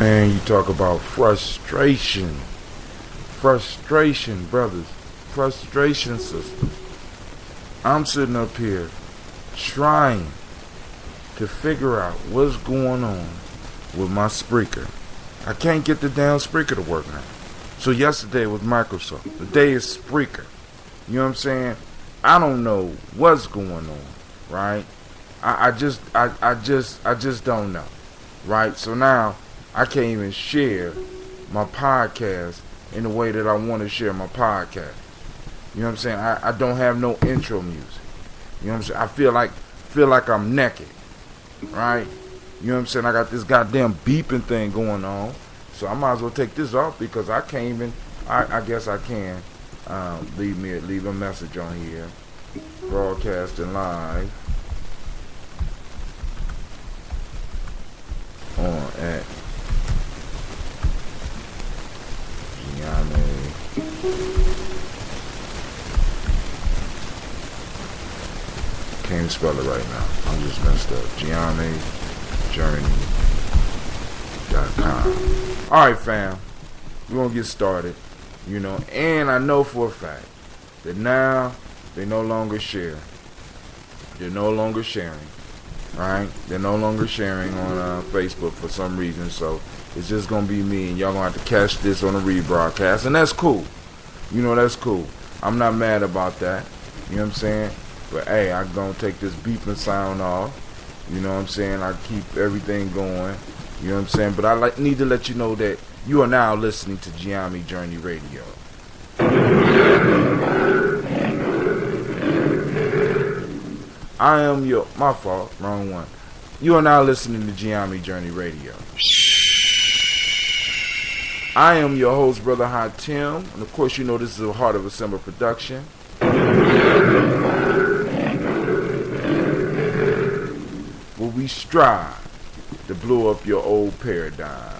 Man, you talk about frustration. Frustration, brothers. Frustration, sisters. I'm sitting up here trying to figure out what's going on with my Spreaker. I can't get the damn Spreaker to work now. So yesterday was Microsoft. Today is Spreaker. You know what I'm saying? I don't know what's going on, right? I just don't know, right? So now I can't even share my podcast in the way that I want to share my podcast. You know what I'm saying? I don't have no intro music. You know what I'm saying? I feel like I'm naked, right? You know what I'm saying? I got this goddamn beeping thing going on, so I might as well take this off because I can't even. I guess I can leave a message on here, broadcasting live on at Gye-Nyame. Can't spell it right now. I'm just messed up. Gye-Nyame.com. Alright, fam. We're gonna get started. You know, and I know for a fact that now they no longer share. They're no longer sharing. Right? They're no longer sharing on Facebook for some reason. So it's just gonna be me, and y'all gonna have to catch this on a rebroadcast, and that's cool. You know, that's cool. I'm not mad about that. You know what I'm saying? But hey, I'm gonna take this beeping sound off. You know what I'm saying? I keep everything going. You know what I'm saying? But I need to let you know that you are now listening to Gye-Nyame Journey Radio. I am your, my fault, wrong one. You are now listening to Gye-Nyame Journey Radio. I am your host, Brother Hot Tim, and of course you know this is a Heart of a Simba production. Where we strive to blow up your old paradigm.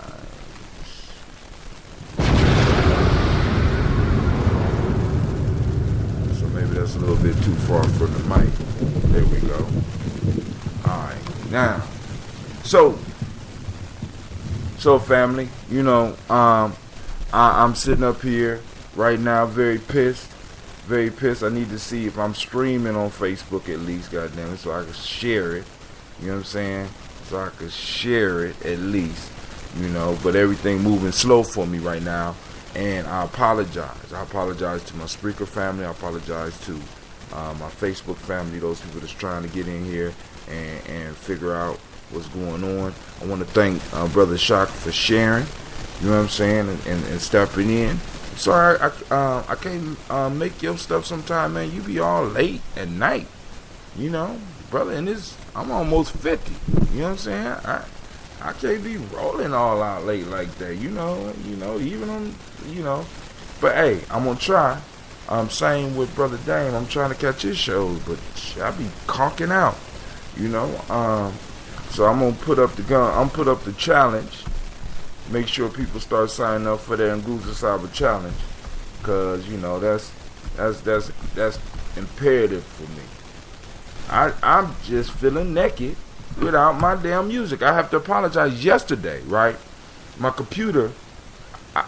That's a little bit too far from the mic. There we go. Alright, now, so family, you know, I'm sitting up here right now very pissed. I need to see if I'm streaming on Facebook at least, goddamn it, so I can share it. You know what I'm saying? So I can share it at least, you know, but everything moving slow for me right now. And I apologize. I apologize to my Spreaker family. I apologize to my Facebook family, those people that's trying to get in here and figure out what's going on. I want to thank Brother Shock for sharing, you know what I'm saying, and stepping in. Sorry, I can't make your stuff sometime, man. You be all late at night, you know, brother, and I'm almost 50, you know what I'm saying? I can't be rolling all out late like that, you know, even on, you know. But hey, I'm gonna try. Same with Brother Dame. I'm trying to catch his shows, but I be conking out, you know. So I'm gonna put up the gun. I'm put up the challenge. Make sure people start signing up for that Nguza Saba challenge, cause you know that's imperative for me. I'm just feeling naked without my damn music. I have to apologize yesterday, right? My computer,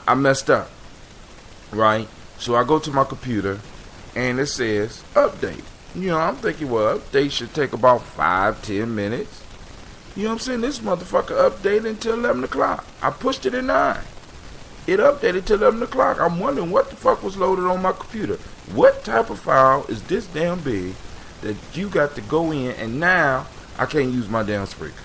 I messed up, right? So I go to my computer, and it says, update. You know, I'm thinking, well, update should take about 5-10 minutes. You know what I'm saying? This motherfucker updated until 11 o'clock. I pushed it at 9. It updated till 11 o'clock. I'm wondering what the fuck was loaded on my computer. What type of file is this damn big that you got to go in, and now I can't use my damn Spreaker,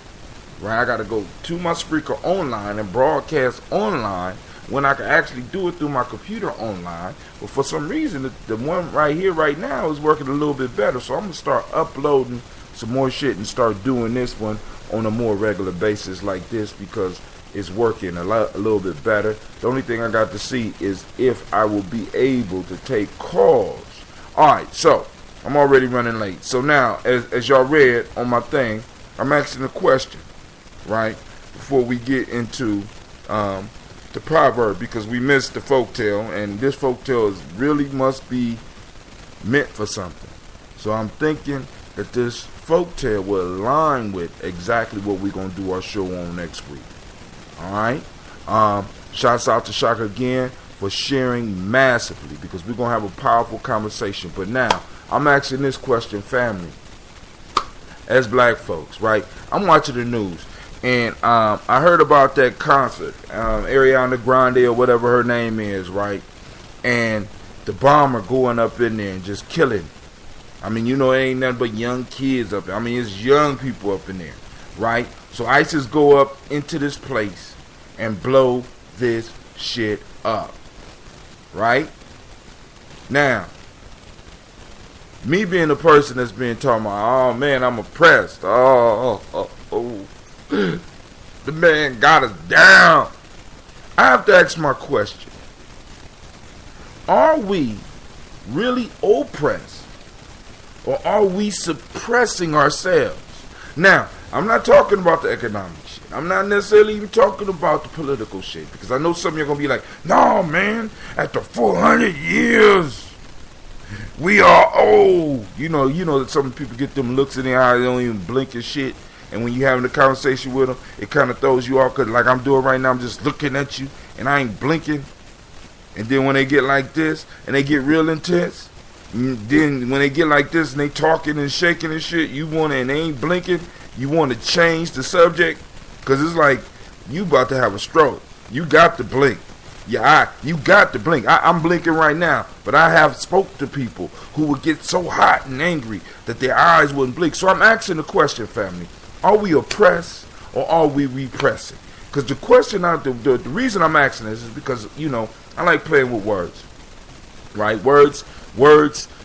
right? I got to go to my Spreaker online and broadcast online when I can actually do it through my computer online. But for some reason, the one right here, right now, is working a little bit better. So I'm going to start uploading some more shit and start doing this one on a more regular basis like this because it's working a little bit better. The only thing I got to see is if I will be able to take calls. All right, so I'm already running late. So now, as y'all read on my thing, I'm asking a question, right? Before we get into the proverb, because we missed the folktale, and this folktale really must be meant for something. So I'm thinking that this folktale will align with exactly what we're going to do our show on next week. All right? Shouts out to Shaka again for sharing massively, because we're going to have a powerful conversation. But now, I'm asking this question, family. As black folks, right? I'm watching the news, and I heard about that concert, Ariana Grande or whatever her name is, right? And the bomber going up in there and just killing. I mean, it ain't nothing but young kids up there. I mean, it's young people up in there, right? So ISIS go up into this place and blow this shit up, right? Now, me being the person that's being talking about, oh man, I'm oppressed. Oh. The man got us down. I have to ask my question. Are we really oppressed? Or are we suppressing ourselves? Now, I'm not talking about the economic shit. I'm not necessarily even talking about the political shit. Because I know some of you are going to be like, no man, after 400 years, we are old. You know that some people get them looks in their eyes, they don't even blink and shit. And when you having a conversation with them, it kind of throws you off. Because like I'm doing right now, I'm just looking at you and I ain't blinking. And then when they get like this and they get real intense, then when they get like this and they talking and shaking and shit, and they ain't blinking, you want to change the subject. Because it's like you about to have a stroke. You got to blink. You got to blink. I'm blinking right now, but I have spoke to people who would get so hot and angry that their eyes wouldn't blink. So I'm asking the question, family: are we oppressed or are we repressing? Because the question, the reason I'm asking this is because I like playing with words, right? Words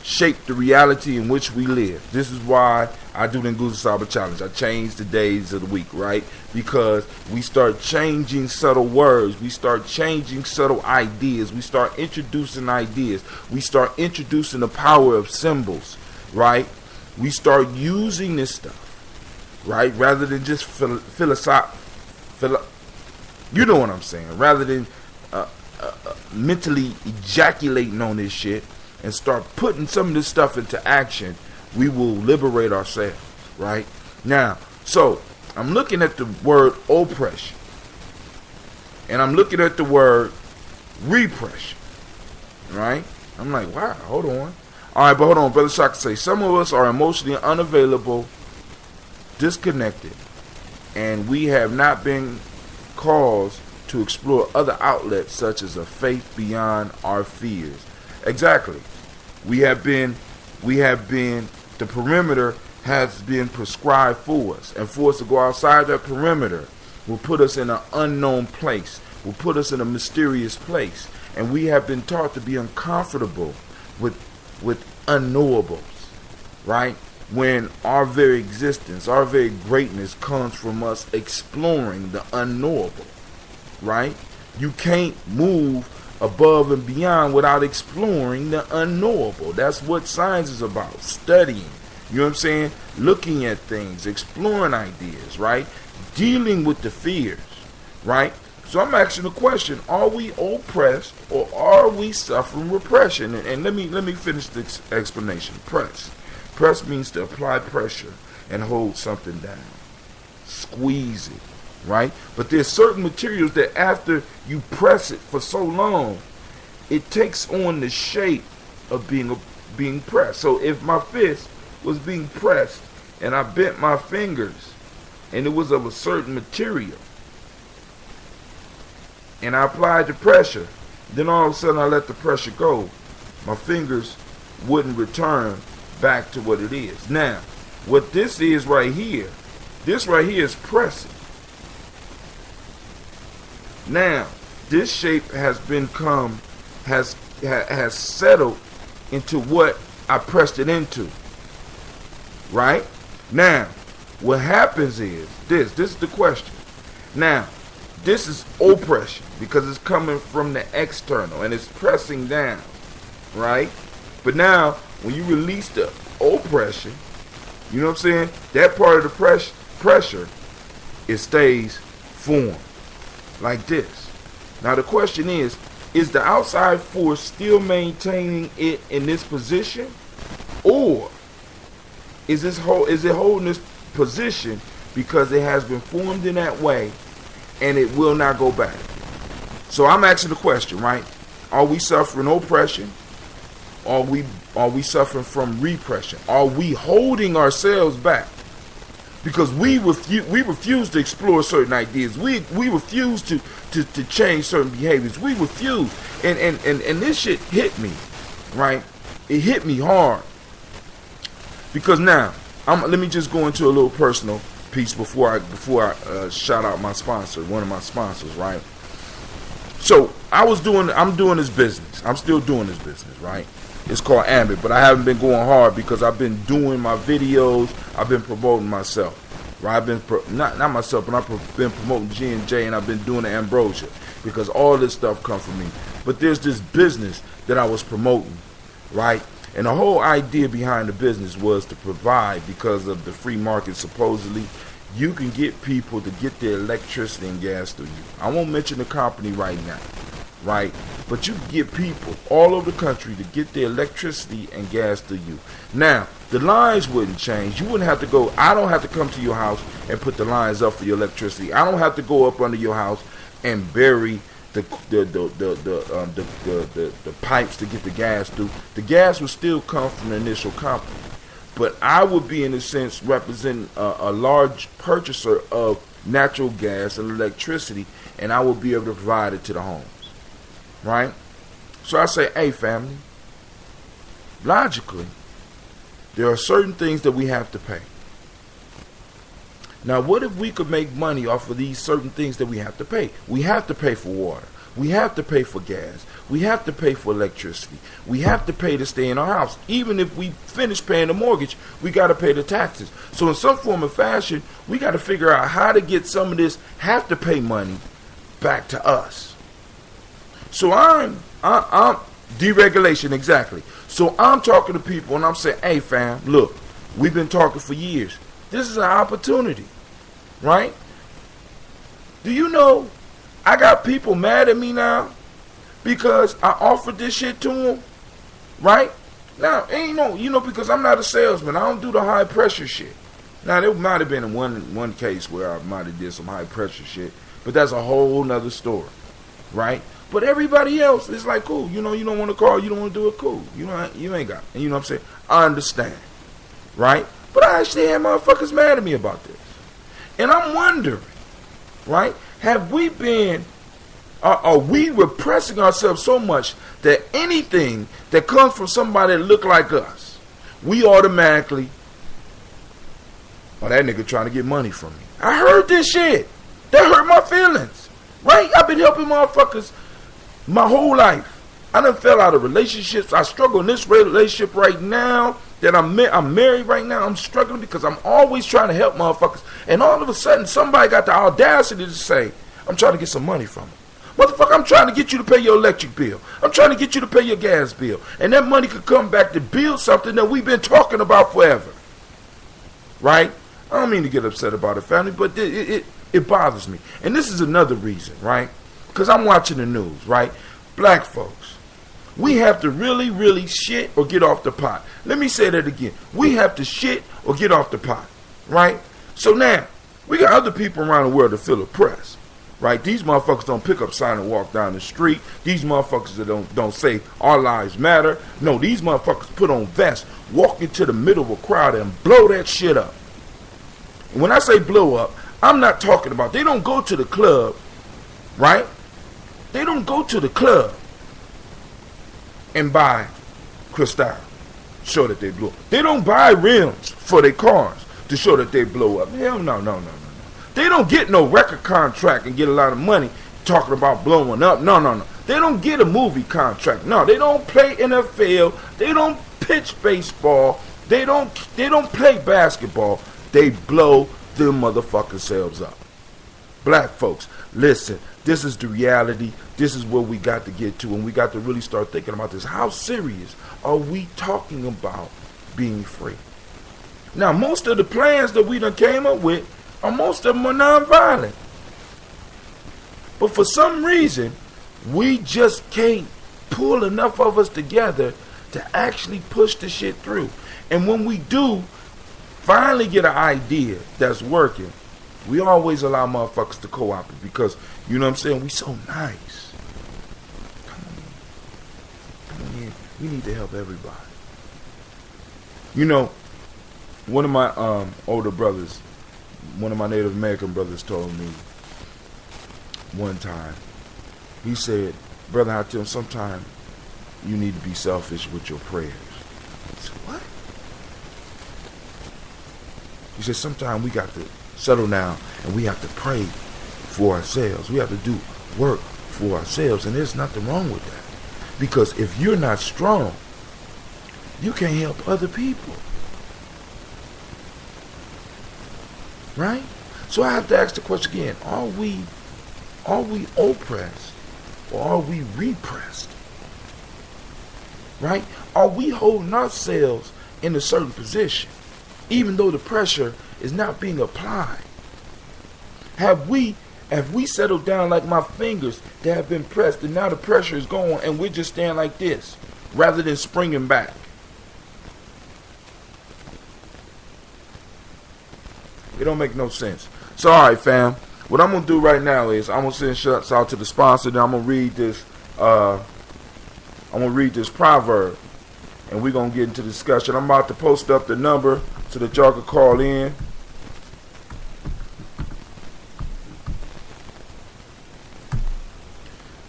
shape the reality in which we live. This is why I do the Nguza Saba Challenge. I change the days of the week, right? Because we start changing subtle words. We start changing subtle ideas. We start introducing ideas. We start introducing the power of symbols, right? We start using this stuff, right? Rather than just you know what I'm saying? Rather than mentally ejaculating on this shit and start putting some of this stuff into action, we will liberate ourselves, right? Now, so I'm looking at the word oppression, and I'm looking at the word repression, right? I'm like, wow, hold on. All right, but hold on, Brother Shaka say, some of us are emotionally unavailable, disconnected, and we have not been caused to explore other outlets such as a faith beyond our fears. Exactly. We have been, the perimeter has been prescribed for us. And for us to go outside that perimeter will put us in an unknown place, will put us in a mysterious place. And we have been taught to be uncomfortable with unknowables, right? When our very existence, our very greatness comes from us exploring the unknowable, right? You can't move above and beyond without exploring the unknowable. That's what science is about, studying. You know what I'm saying? Looking at things, exploring ideas, right? Dealing with the fears, right? So I'm asking the question, are we oppressed or are we suffering repression? And let me finish this explanation. Press means to apply pressure and hold something down. Squeeze it, right? But there's certain materials that after you press it for so long, it takes on the shape of being pressed. So if my fist was being pressed and I bent my fingers and it was of a certain material and I applied the pressure, then all of a sudden I let the pressure go, my fingers wouldn't return back to what it is. Now, what this is right here, this right here is pressing. Now, this shape has has settled into what I pressed it into. Right? Now, what happens is this is the question. Now, this is oppression because it's coming from the external and it's pressing down. Right? But now, when you release the oppression, you know what I'm saying? That part of the pressure, it stays formed like this. Now the question is the outside force still maintaining it in this position, or is it holding this position because it has been formed in that way and it will not go back? So I'm asking the question, right? Are we suffering oppression? Are we suffering from repression? Are we holding ourselves back? Because we refuse to explore certain ideas. We refuse to change certain behaviors. We refuse. And this shit hit me, right? It hit me hard. Because now, let me just go into a little personal piece before I shout out my sponsor, one of my sponsors, right? So I'm doing this business. I'm still doing this business, right? It's called Ambit, but I haven't been going hard because I've been doing my videos. I've been promoting myself, right? I've been not myself, but I've been promoting G&J, and I've been doing the Ambrosia because all this stuff comes from me. But there's this business that I was promoting, right? And the whole idea behind the business was to provide, because of the free market, supposedly, you can get people to get their electricity and gas to you. I won't mention the company right now, right? But you can get people all over the country to get their electricity and gas to you. Now, the lines wouldn't change. You wouldn't have to go. I don't have to come to your house and put the lines up for your electricity. I don't have to go up under your house and bury the pipes to get the gas through. The gas would still come from the initial company. But I would be, in a sense, representing a large purchaser of natural gas and electricity, and I will be able to provide it to the homes, right? So I say, hey, family, logically, there are certain things that we have to pay. Now, what if we could make money off of these certain things that we have to pay? We have to pay for water. We have to pay for gas. We have to pay for electricity. We have to pay to stay in our house. Even if we finish paying the mortgage, we got to pay the taxes. So in some form or fashion, we got to figure out how to get some of this have to pay money back to us. So I'm deregulation, exactly. So I'm talking to people and I'm saying, hey fam, look, we've been talking for years. This is an opportunity, right? Do you know I got people mad at me now because I offered this shit to them, right? Now, because I'm not a salesman. I don't do the high pressure shit. Now, there might have been one case where I might have did some high pressure shit, but that's a whole nother story, right? But everybody else is like, cool. You don't want to call, you don't want to do it, cool. You ain't got it. And you know what I'm saying? I understand, right? But I actually had motherfuckers mad at me about this. And I'm wondering, right? Have we been, are we repressing ourselves so much that anything that comes from somebody that look like us, we automatically, that nigga trying to get money from me. I heard this shit. That hurt my feelings, right? I've been helping motherfuckers my whole life. I done fell out of relationships. I struggle in this relationship right now that I'm married right now. I'm struggling because I'm always trying to help motherfuckers. And all of a sudden, somebody got the audacity to say, I'm trying to get some money from them. Motherfucker, I'm trying to get you to pay your electric bill. I'm trying to get you to pay your gas bill. And that money could come back to build something that we've been talking about forever. Right? I don't mean to get upset about it, family, but it bothers me. And this is another reason, right? Because I'm watching the news, right? Black folks, we have to really, really shit or get off the pot. Let me say that again. We have to shit or get off the pot, right? So now, we got other people around the world that feel oppressed, right? These motherfuckers don't pick up sign and walk down the street. These motherfuckers that don't say our lives matter. No, these motherfuckers put on vests, walk into the middle of a crowd and blow that shit up. And when I say blow up, I'm not talking about, they don't go to the club, right? They don't go to the club and buy Cristal, show that they blow up. They don't buy rims for their cars to show that they blow up. Hell no. They don't get no record contract and get a lot of money talking about blowing up. No. They don't get a movie contract. No, they don't play NFL. They don't pitch baseball. They don't play basketball. They blow them motherfucking selves up. Black folks, listen, this is the reality. This is where we got to get to, and we got to really start thinking about this. How serious are we talking about being free? Now, most of the plans that we done came up with, most of them are nonviolent. But for some reason, we just can't pull enough of us together to actually push the shit through. And when we do finally get an idea that's working, we always allow motherfuckers to co-opt it because, you know what I'm saying, we so nice. We need to help everybody. You know, one of my older brothers, one of my Native American brothers told me one time, he said, Brother Hatim, sometimes you need to be selfish with your prayers. I said, what? He said, sometimes we got to settle down and we have to pray for ourselves. We have to do work for ourselves, and there's nothing wrong with that. Because if you're not strong, you can't help other people. Right? So I have to ask the question again, are we oppressed or are we repressed? Right? Are we holding ourselves in a certain position even though the pressure is not being applied? Have we settled down like my fingers that have been pressed and now the pressure is gone and we're just standing like this rather than springing back? It don't make no sense. So, all right, fam. What I'm gonna do right now is I'm gonna send shots out to the sponsor. Then I'm gonna read this. I'm gonna read this proverb, and we're gonna get into discussion. I'm about to post up the number so that y'all can call in.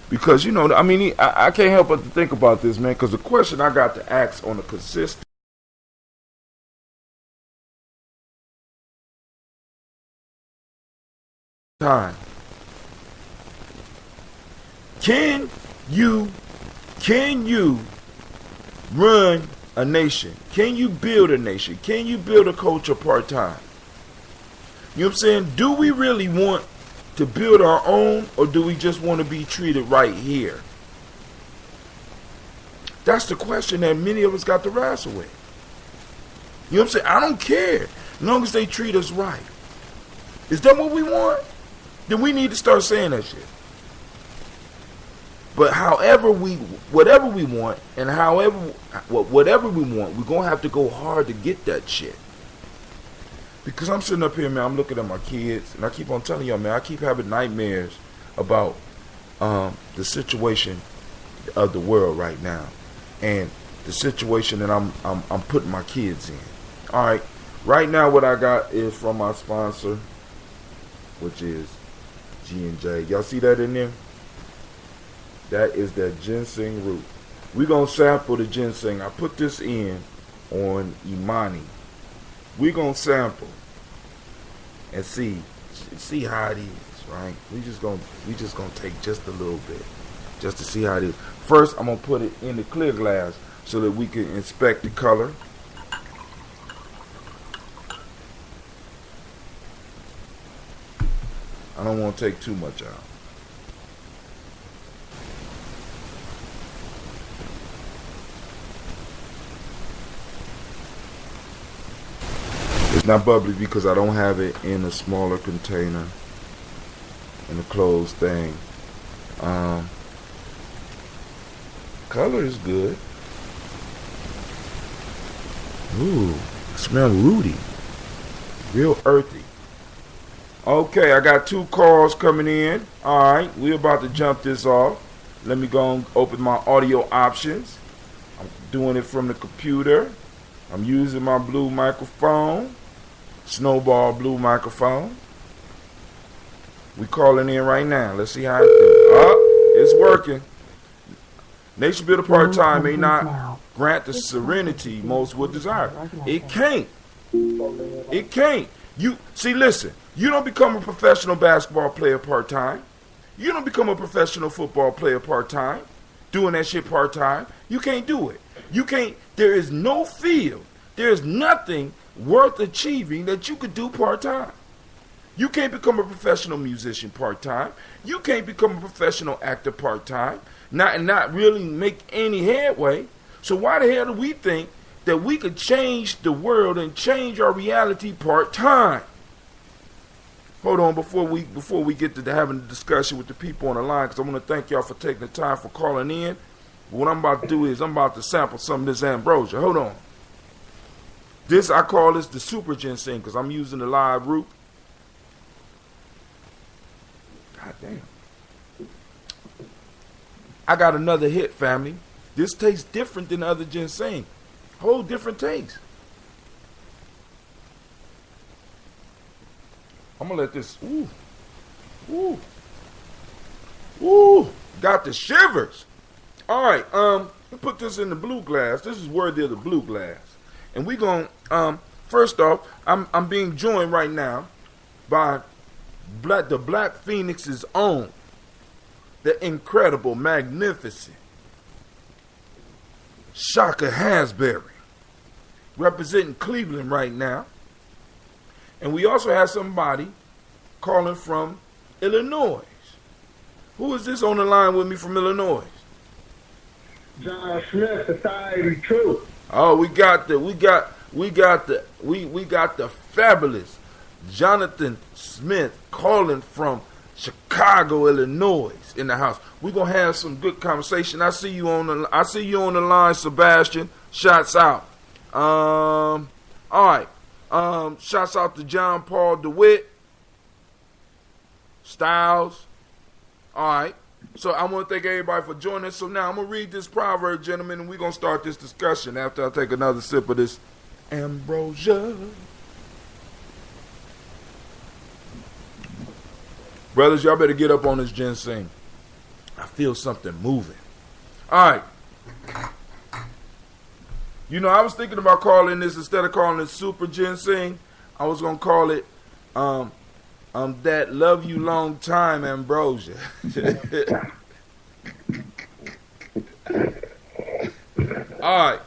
Because I can't help but to think about this, man. Because the question I got to ask on a consistent time. Can you run a nation? Can you build a nation? Can you build a culture part-time? You know what I'm saying? Do we really want to build our own, or do we just want to be treated right here? That's the question that many of us got to wrestle with. You know what I'm saying? I don't care as long as they treat us right. Is that what we want? Then we need to start saying that shit. But whatever we want, and whatever we want, we're going to have to go hard to get that shit. Because I'm sitting up here, man, I'm looking at my kids, and I keep on telling y'all, man, I keep having nightmares about the situation of the world right now. And the situation that I'm putting my kids in. All right. Right now what I got is from my sponsor, which is G&J. Y'all see that in there? That is that ginseng root. We're going to sample the ginseng. I put this in on Imani. We're going to sample and see how it is, right? We just going to take just a little bit just to see how it is. First, I'm going to put it in the clear glass so that we can inspect the color. I don't want to take too much out. It's not bubbly because I don't have it in a smaller container, in a closed thing. Color is good. Ooh, smell rooty. Real earthy. Okay, I got 2 calls coming in. Alright, we're about to jump this off. Let me go and open my audio options. I'm doing it from the computer. I'm using my blue microphone. Snowball blue microphone. We calling in right now. Let's see how it do. Oh, it's working. Nation build a part-time may not grant the serenity most would desire. It can't. It can't. Listen. You don't become a professional basketball player part-time. You don't become a professional football player part-time. Doing that shit part-time. You can't do it. You can't. There is no field. There is nothing worth achieving that you could do part-time. You can't become a professional musician part-time. You can't become a professional actor part-time. Not really make any headway. So why the hell do we think that we could change the world and change our reality part-time? Hold on, before we get to having a discussion with the people on the line, because I want to thank y'all for taking the time for calling in. But what I'm about to do is I'm about to sample some of this ambrosia. Hold on. I call this the super ginseng because I'm using the live root. God damn. I got another hit, family. This tastes different than other ginseng. Whole different taste. I'm gonna let this. Ooh, got the shivers. All right, put this in the blue glass. This is worthy of the blue glass, and we gonna first off, I'm being joined right now by the Black Phoenix's own, the incredible, magnificent Shaka Hansberry, representing Cleveland right now, and we also have somebody calling from Illinois. Who is this on the line with me from Illinois? John Smith, Society Truth. Oh, we got the fabulous Jonathan Smith calling from Chicago, Illinois, in the house. We're gonna have some good conversation. I see you on the line, Sebastian. Shots out. All right. Shots out to John Paul DeWitt. Styles. All right. So I want to thank everybody for joining us. So now I'm going to read this proverb, gentlemen, and we're going to start this discussion after I take another sip of this ambrosia. Brothers, y'all better get up on this ginseng. I feel something moving. All right. You know, I was thinking about calling this, instead of calling it super ginseng, I was going to call it that love you long time ambrosia. All right.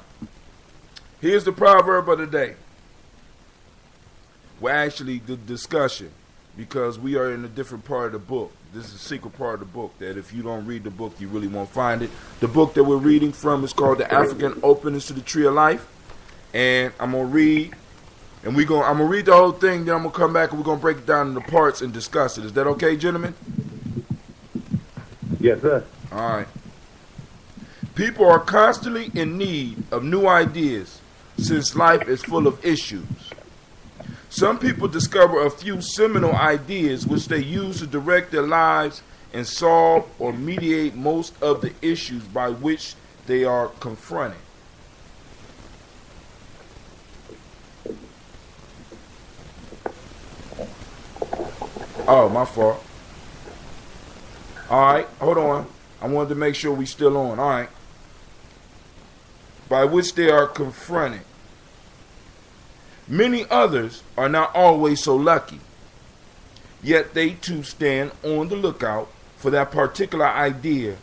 Here's the proverb of the day. Well, actually, the discussion, because we are in a different part of the book. This is a secret part of the book that if you don't read the book, you really won't find it. The book that we're reading from is called The African Openness to the Tree of Life. And I'm going to read. And I'm gonna read the whole thing, then I'm gonna come back and we're gonna break it down into parts and discuss it. Is that okay, gentlemen? Yes, sir. All right. People are constantly in need of new ideas since life is full of issues. Some people discover a few seminal ideas which they use to direct their lives and solve or mediate most of the issues by which they are confronted. Oh, my fault. All right, hold on. I wanted to make sure we still on. All right. By which they are confronted. Many others are not always so lucky, yet they too stand on the lookout for that particular idea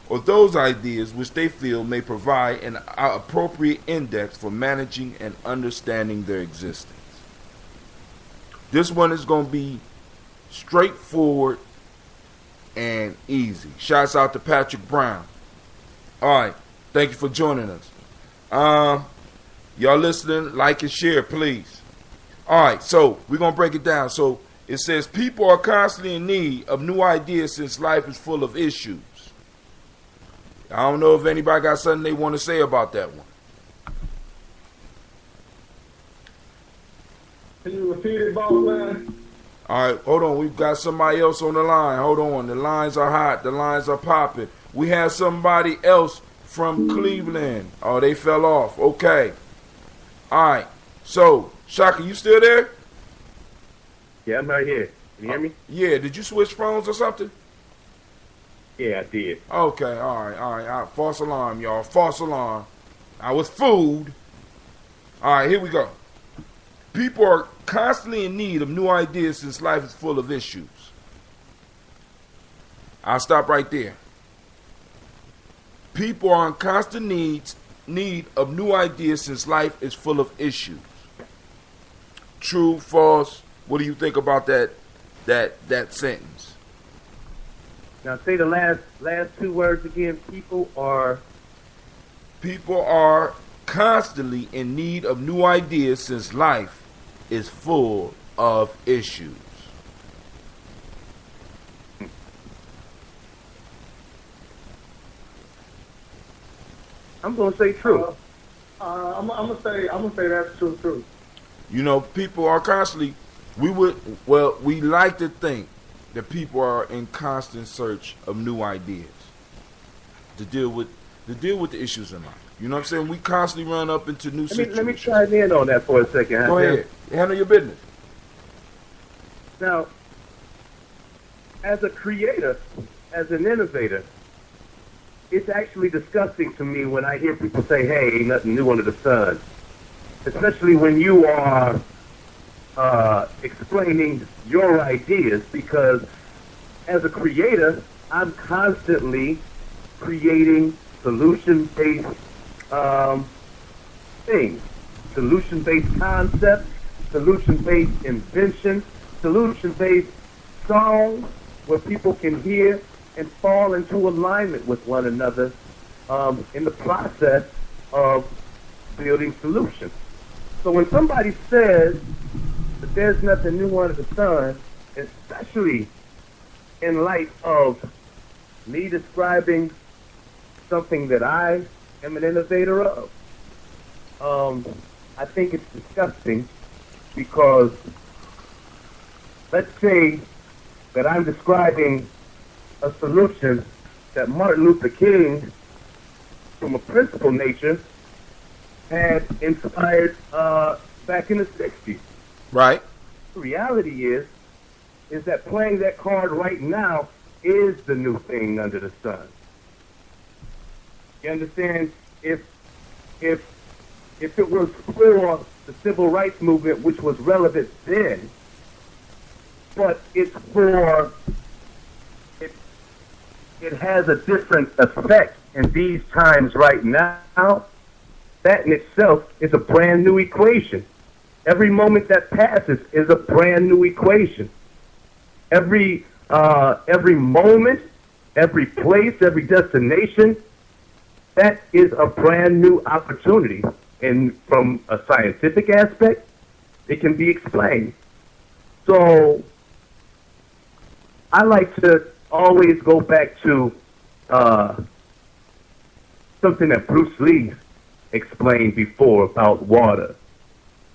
or those ideas which they feel may provide an appropriate index for managing and understanding their existence. This one is going to be straightforward and easy. Shouts out to Patrick Brown. All right. Thank you for joining us. Y'all listening, like and share, please. All right. So we're going to break it down. So it says people are constantly in need of new ideas since life is full of issues. I don't know if anybody got something they want to say about that one. Can you repeat it, boss man? All right, hold on. We've got somebody else on the line. Hold on. The lines are hot. The lines are popping. We have somebody else from Cleveland. Oh, they fell off. Okay. All right. So, Shaka, you still there? Yeah, I'm right here. Can you hear me? Yeah. Did you switch phones or something? Yeah, I did. Okay. All right. False alarm, y'all. False alarm. I was fooled. All right. Here we go. People are constantly in need of new ideas since life is full of issues. I'll stop right there. People are in constant need of new ideas since life is full of issues. True, false? What do you think about that sentence? Now say the last two words again. People are constantly in need of new ideas since life is full of issues. I'm gonna say true. I'm gonna say that's true. You know, people are constantly. We like to think that people are in constant search of new ideas to deal with to deal with the issues in life. You know what I'm saying? We constantly run up into new situations. Let me chime in on that for a second. Go ahead. Handle your business. Now, as a creator, as an innovator, it's actually disgusting to me when I hear people say, hey, ain't nothing new under the sun. Especially when you are explaining your ideas, because as a creator, I'm constantly creating solution-based things, solution-based concepts, solution-based invention, solution-based songs where people can hear and fall into alignment with one another in the process of building solutions. So when somebody says that there's nothing new under the sun, especially in light of me describing something that I am an innovator of, I think it's disgusting, because let's say that I'm describing a solution that Martin Luther King, from a principled nature, had inspired back in the 60s. Right. The reality is that playing that card right now is the new thing under the sun. You understand? If it was for the civil rights movement, which was relevant then, but it's for it has a different effect in these times right now, that in itself is a brand new equation. Every moment that passes is a brand new equation. Every moment, every place, every destination, that is a brand new opportunity. And from a scientific aspect, it can be explained. So I like to always go back to something that Bruce Lee explained before about water,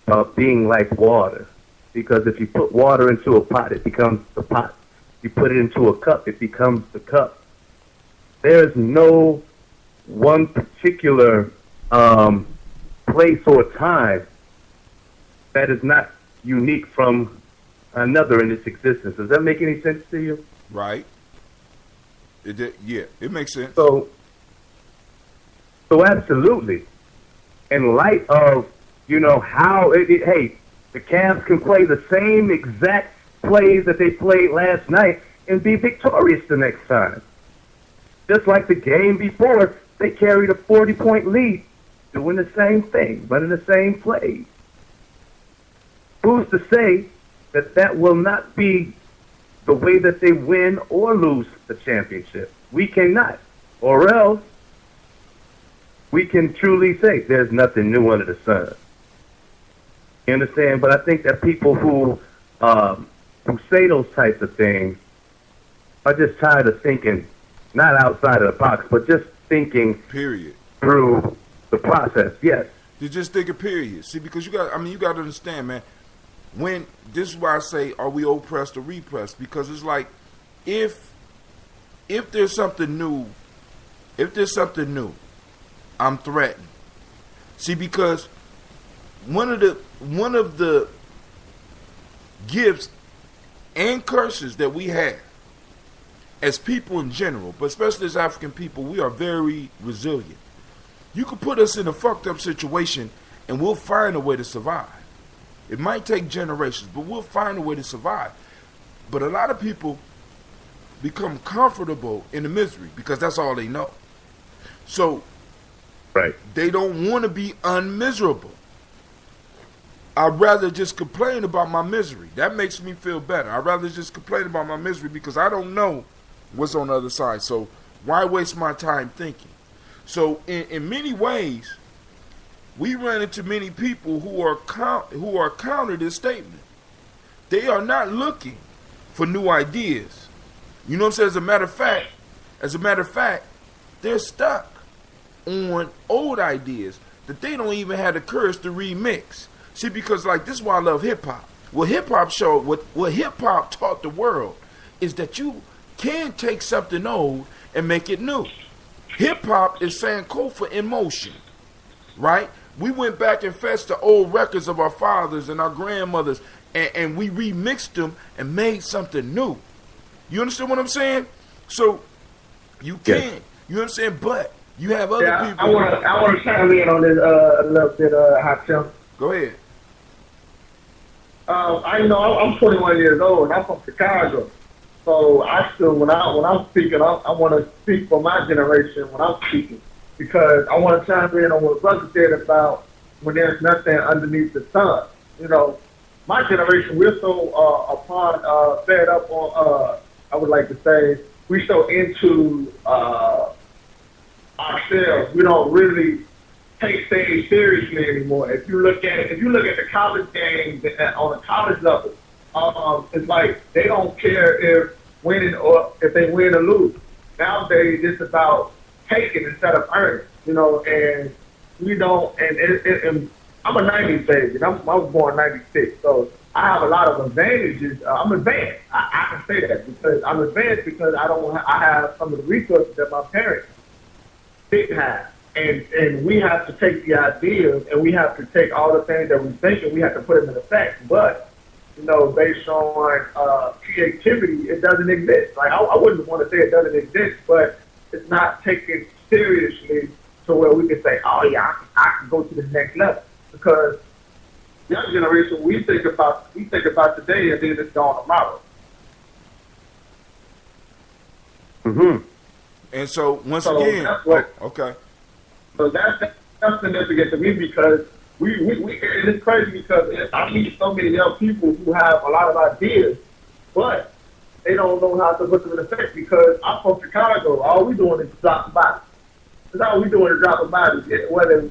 about being like water. Because if you put water into a pot, it becomes the pot. You put it into a cup, it becomes the cup. There's no one particular place or time that is not unique from another in its existence. Does that make any sense to you? Right. Yeah, it makes sense. So absolutely. In light of, how, hey, the Cavs can play the same exact plays that they played last night and be victorious the next time. Just like the game before, they carried a 40-point lead, doing the same thing, running the same plays. Who's to say that will not be the way that they win or lose the championship? We cannot. Or else, we can truly say there's nothing new under the sun. You understand? But I think that people who say those types of things are just tired of thinking, not outside of the box, but just thinking period through the process. Yes. You just think a period. See, because you got to understand, man. When this is why I say, are we oppressed or repressed? Because it's like, if there's something new, I'm threatened. See, because one of the gifts and curses that we have as people in general, but especially as African people, we are very resilient. You can put us in a fucked up situation and we'll find a way to survive. It might take generations, but we'll find a way to survive. But a lot of people become comfortable in the misery because that's all they know. So right. They don't want to be unmiserable. I'd rather just complain about my misery. That makes me feel better. I'd rather just complain about my misery because I don't know what's on the other side. So why waste my time thinking? So in many ways, we run into many people who are counter this statement. They are not looking for new ideas. You know what I'm saying? As a matter of fact, they're stuck on old ideas that they don't even have the courage to remix. See, because like this is why I love hip hop. What hip hop taught the world is that you can take something old and make it new. Hip hop is saying code for emotion, right? We went back and fetched the old records of our fathers and our grandmothers, and we remixed them and made something new. You understand what I'm saying? So you can, you understand, but you have other people. I want to chime in on this a little bit, Hot Chum. Go ahead. I'm 21 years old and I'm from Chicago. So I still, when I'm speaking, I want to speak for my generation when I'm speaking, because I want to chime in on what Brother said about when there's nothing underneath the sun. You know, my generation, we're so fed up on, I would like to say, we're so into ourselves. We don't really take things seriously anymore. If you look at the college games on a college level, it's like they don't care if winning or if they win or lose. Nowadays, it's about taking instead of earning. You know, and we don't. And I'm a '90s baby, and I was born '96, so I have a lot of advantages. I'm advanced. I can say that because I'm advanced because I have some of the resources that my parents didn't have. And we have to take the ideas and we have to take all the things that we think and we have to put them in effect. But, you know, based on creativity, it doesn't exist. Like, I wouldn't want to say it doesn't exist, but it's not taken seriously to where we can say, oh, yeah, I can go to the next level. Because young generation, we think about today and then it's gone tomorrow. Mm-hmm. And so, once again, okay. So that's significant to me because it's crazy because I meet so many young people who have a lot of ideas, but they don't know how to put them in effect because I'm from Chicago. All we doing is dropping bodies. That's all we doing is dropping bodies. Whether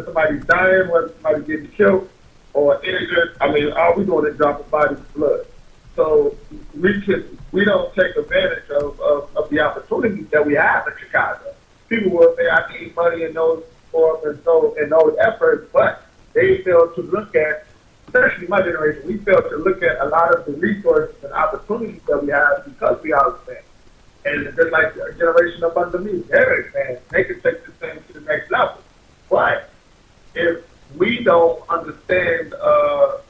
somebody's dying, whether somebody's getting killed or injured, I mean, all we doing is dropping bodies of blood. So we don't take advantage of the opportunities that we have in Chicago. People will say, I need money in those forms and those efforts, but they fail to look at, especially my generation, we fail to look at a lot of the resources and opportunities that we have because we are advanced. And just like the generation up under me, they're advanced. They can take this thing to the next level. But if we don't understand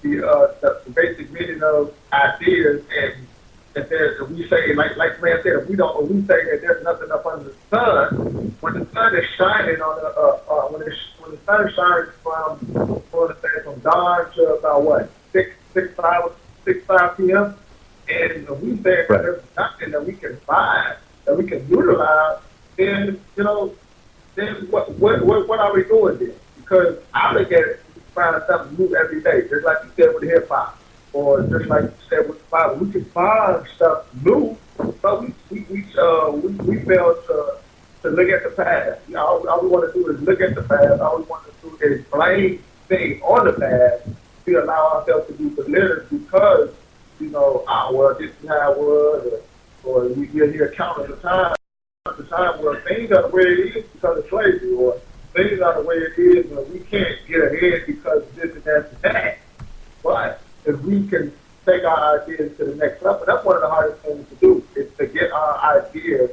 the basic meaning of ideas and if we say, like man said, if we say that there's nothing up under the sun, when the sun is shining on when the sun shines from dawn to about 6-5 p.m. and if we say that there's nothing that we can find that we can utilize, then what are we doing then? Because I look at it, finding something new every day, just like you said with hip hop. Or just like you said with the Bible, we can find stuff new, but we fail to look at the past. You know, all we want to do is look at the past. All we want to do is blame things on the past to allow ourselves to be belittled because, you know, this is how it was, or we hear countless times where things are the way it is because of slavery, or things are the way it is, and we can't get ahead because of this and that and that. But if we can take our ideas to the next level, that's one of the hardest things to do, is to get our ideas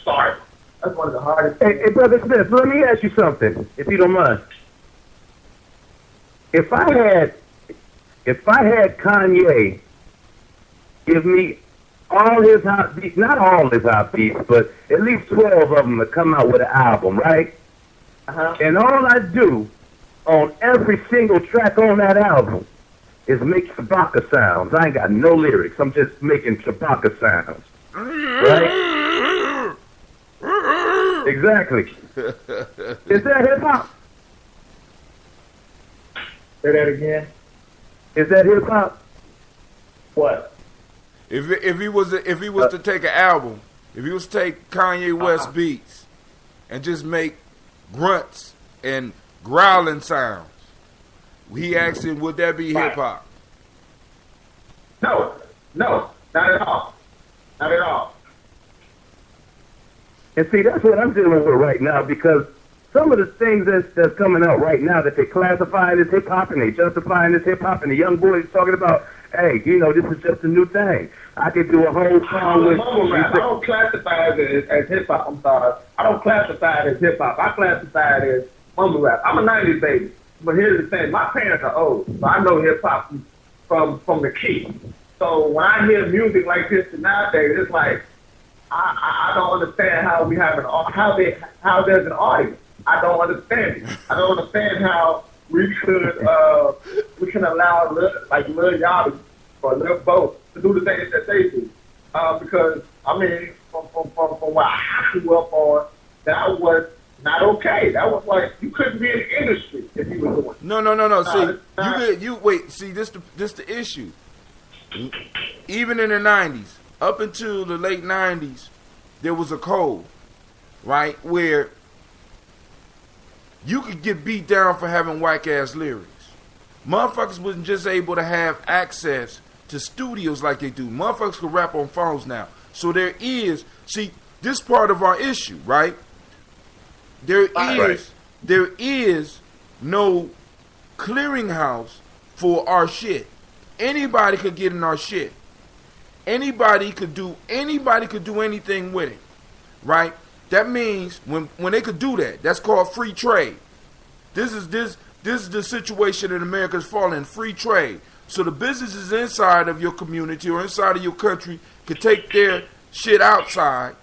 started. That's one of the hardest things. Hey, Brother Smith, let me ask you something, if you don't mind. If I had Kanye give me all his hot beats, not all his hot beats, but at least 12 of them to come out with an album, right? Uh-huh. And all I do on every single track on that album is make Chewbacca sounds. I ain't got no lyrics. I'm just making Chewbacca sounds. Right? Exactly. Is that hip hop? Say that again. Is that hip hop? What? If he was to take an album, if he was to take Kanye West beats and just make grunts and growling sounds, he asked him, would that be hip hop? No, not at all. Not at all. And see, that's what I'm dealing with right now, because some of the things that's coming out right now that they're classifying as hip hop and they justifying as hip hop, and the young boys talking about hey, this is just a new thing. I could do a whole song with. Mumble rap. I don't classify it as hip hop. I'm sorry. I don't classify it as hip hop. I classify it as mumble rap. I'm a '90s baby, but here's the thing: my parents are old, so I know hip hop from the key. So when I hear music like this nowadays, it's like I don't understand how we have how there's an audience. I don't understand it. I don't understand how we can allow Lil Yachty or Lil Bo to do the things that they do. Because I mean, from what I grew up on, that was not okay. That was like you couldn't be in the industry if you were doing it. No. See, you wait. See, this the issue. Even in the 90s, up until the late 90s, there was a code, right, where you could get beat down for having whack-ass lyrics. Motherfuckers wasn't just able to have access to studios like they do. Motherfuckers could rap on phones now. So there is, see, this part of our issue, right? There is no clearinghouse for our shit. Anybody could get in our shit. Anybody could do anything with it, right? That means when they could do that, that's called free trade. This is the situation in America's falling, free trade. So the businesses inside of your community or inside of your country could take their shit outside,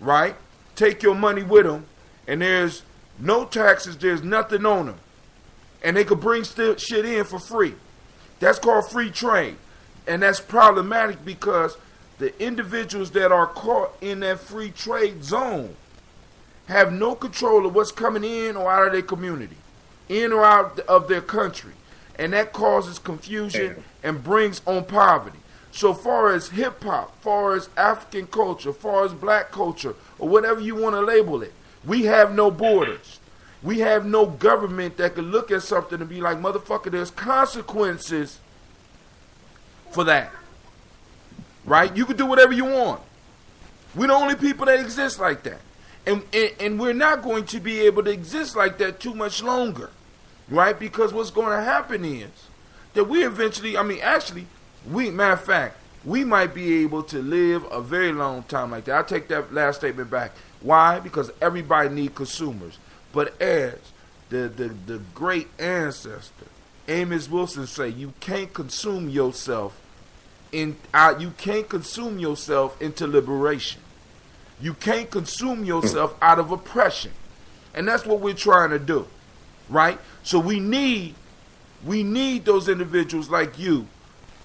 right? Take your money with them, and there's no taxes, there's nothing on them. And they could bring shit in for free. That's called free trade. And that's problematic because the individuals that are caught in that free trade zone have no control of what's coming in or out of their community, in or out of their country. And that causes confusion and brings on poverty. So far as hip-hop, far as African culture, far as black culture, or whatever you want to label it, we have no borders. We have no government that could look at something and be like, motherfucker, there's consequences for that. Right? You can do whatever you want. We're the only people that exist like that. And we're not going to be able to exist like that too much longer. Right? Because what's going to happen is that we eventually, matter of fact, we might be able to live a very long time like that. I'll take that last statement back. Why? Because everybody needs consumers. But as the great ancestor, Amos Wilson say, you can't consume yourself into liberation. You can't consume yourself out of oppression. And that's what we're trying to do. Right? So we need those individuals like you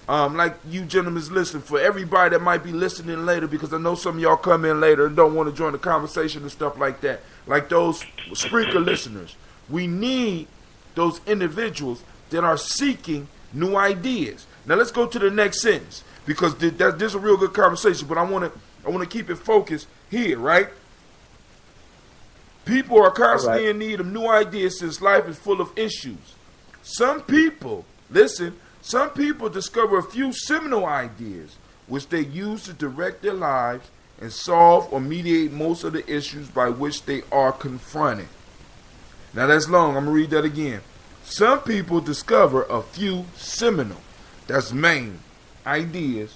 gentlemen listen, for everybody that might be listening later, because I know some of y'all come in later and don't want to join the conversation and stuff like that, like those Spreaker listeners. We need those individuals that are seeking new ideas. Now let's go to the next sentence, because this is a real good conversation, but I want to keep it focused here, right? People are constantly in need of new ideas since life is full of issues. Some people discover a few seminal ideas which they use to direct their lives and solve or mediate most of the issues by which they are confronted. Now that's long. I'm going to read that again. Some people discover a few seminal, that's main, ideas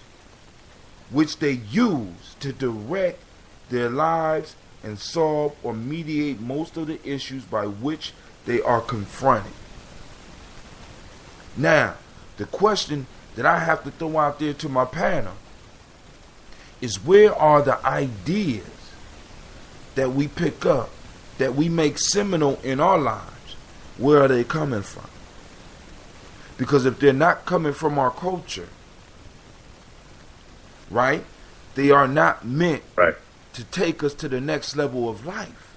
which they use to direct their lives and solve or mediate most of the issues by which they are confronted. Now, the question that I have to throw out there to my panel is, where are the ideas that we pick up, that we make seminal in our lives? Where are they coming from? Because if they're not coming from our culture, right, they are not meant to take us to the next level of life.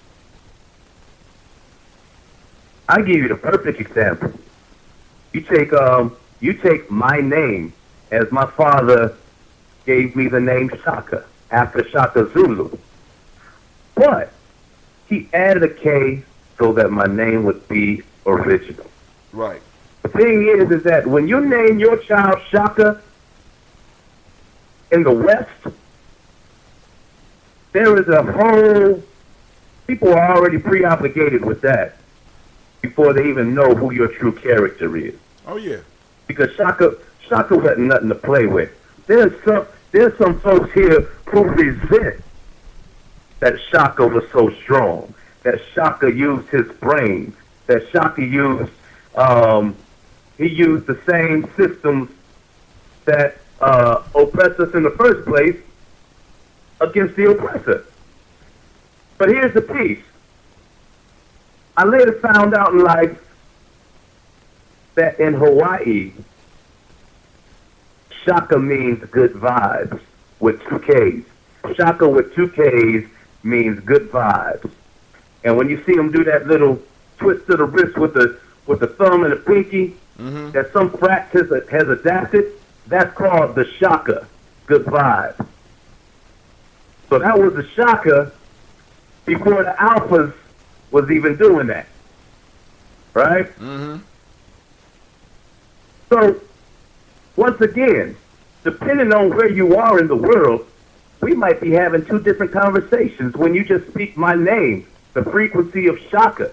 I'll give you the perfect example. You take my name, as my father gave me the name Shaka, after Shaka Zulu. But he added a K so that my name would be original. Right. The thing is that when you name your child Shaka in the West, there is a whole, people are already pre-obligated with that before they even know who your true character is. Oh, yeah. Because Shaka Shaka wasn't nothing to play with. There's some folks here who resent that Shaka was so strong, that Shaka used his brains, that Shaka used he used the same systems that oppressed us in the first place against the oppressor. But here's the piece. I later found out in life that in Hawaii, Shaka means good vibes with two Ks. Shaka with two Ks means good vibes. And when you see them do that little twist of the wrist with the thumb and the pinky, that some practice has adapted, that's called the Shaka, good vibes. So that was the Shaka before the Alphas was even doing that. Right? So, once again, depending on where you are in the world, we might be having two different conversations. When you just speak my name, the frequency of Shaka,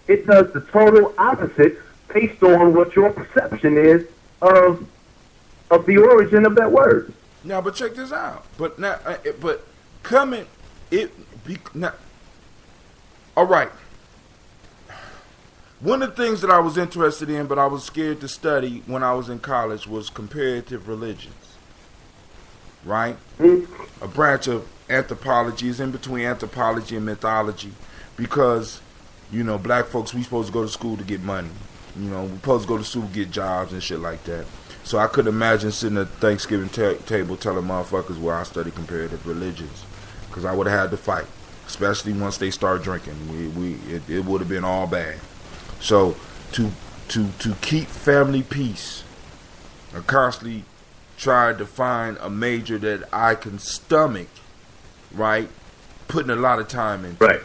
it does the total opposite based on what your perception is of the origin of that word. Now, but check this out. All right. One of the things that I was interested in, but I was scared to study when I was in college, was comparative religions. Right? A branch of anthropology is in between anthropology and mythology, because, black folks, we supposed to go to school to get money. We supposed to go to school to get jobs and shit like that. So I could imagine sitting at the Thanksgiving table telling motherfuckers where I study comparative religions, because I would have had to fight, especially once they start drinking. It would have been all bad. So to keep family peace, I constantly tried to find a major that I can stomach, right? Putting a lot of time into. Right.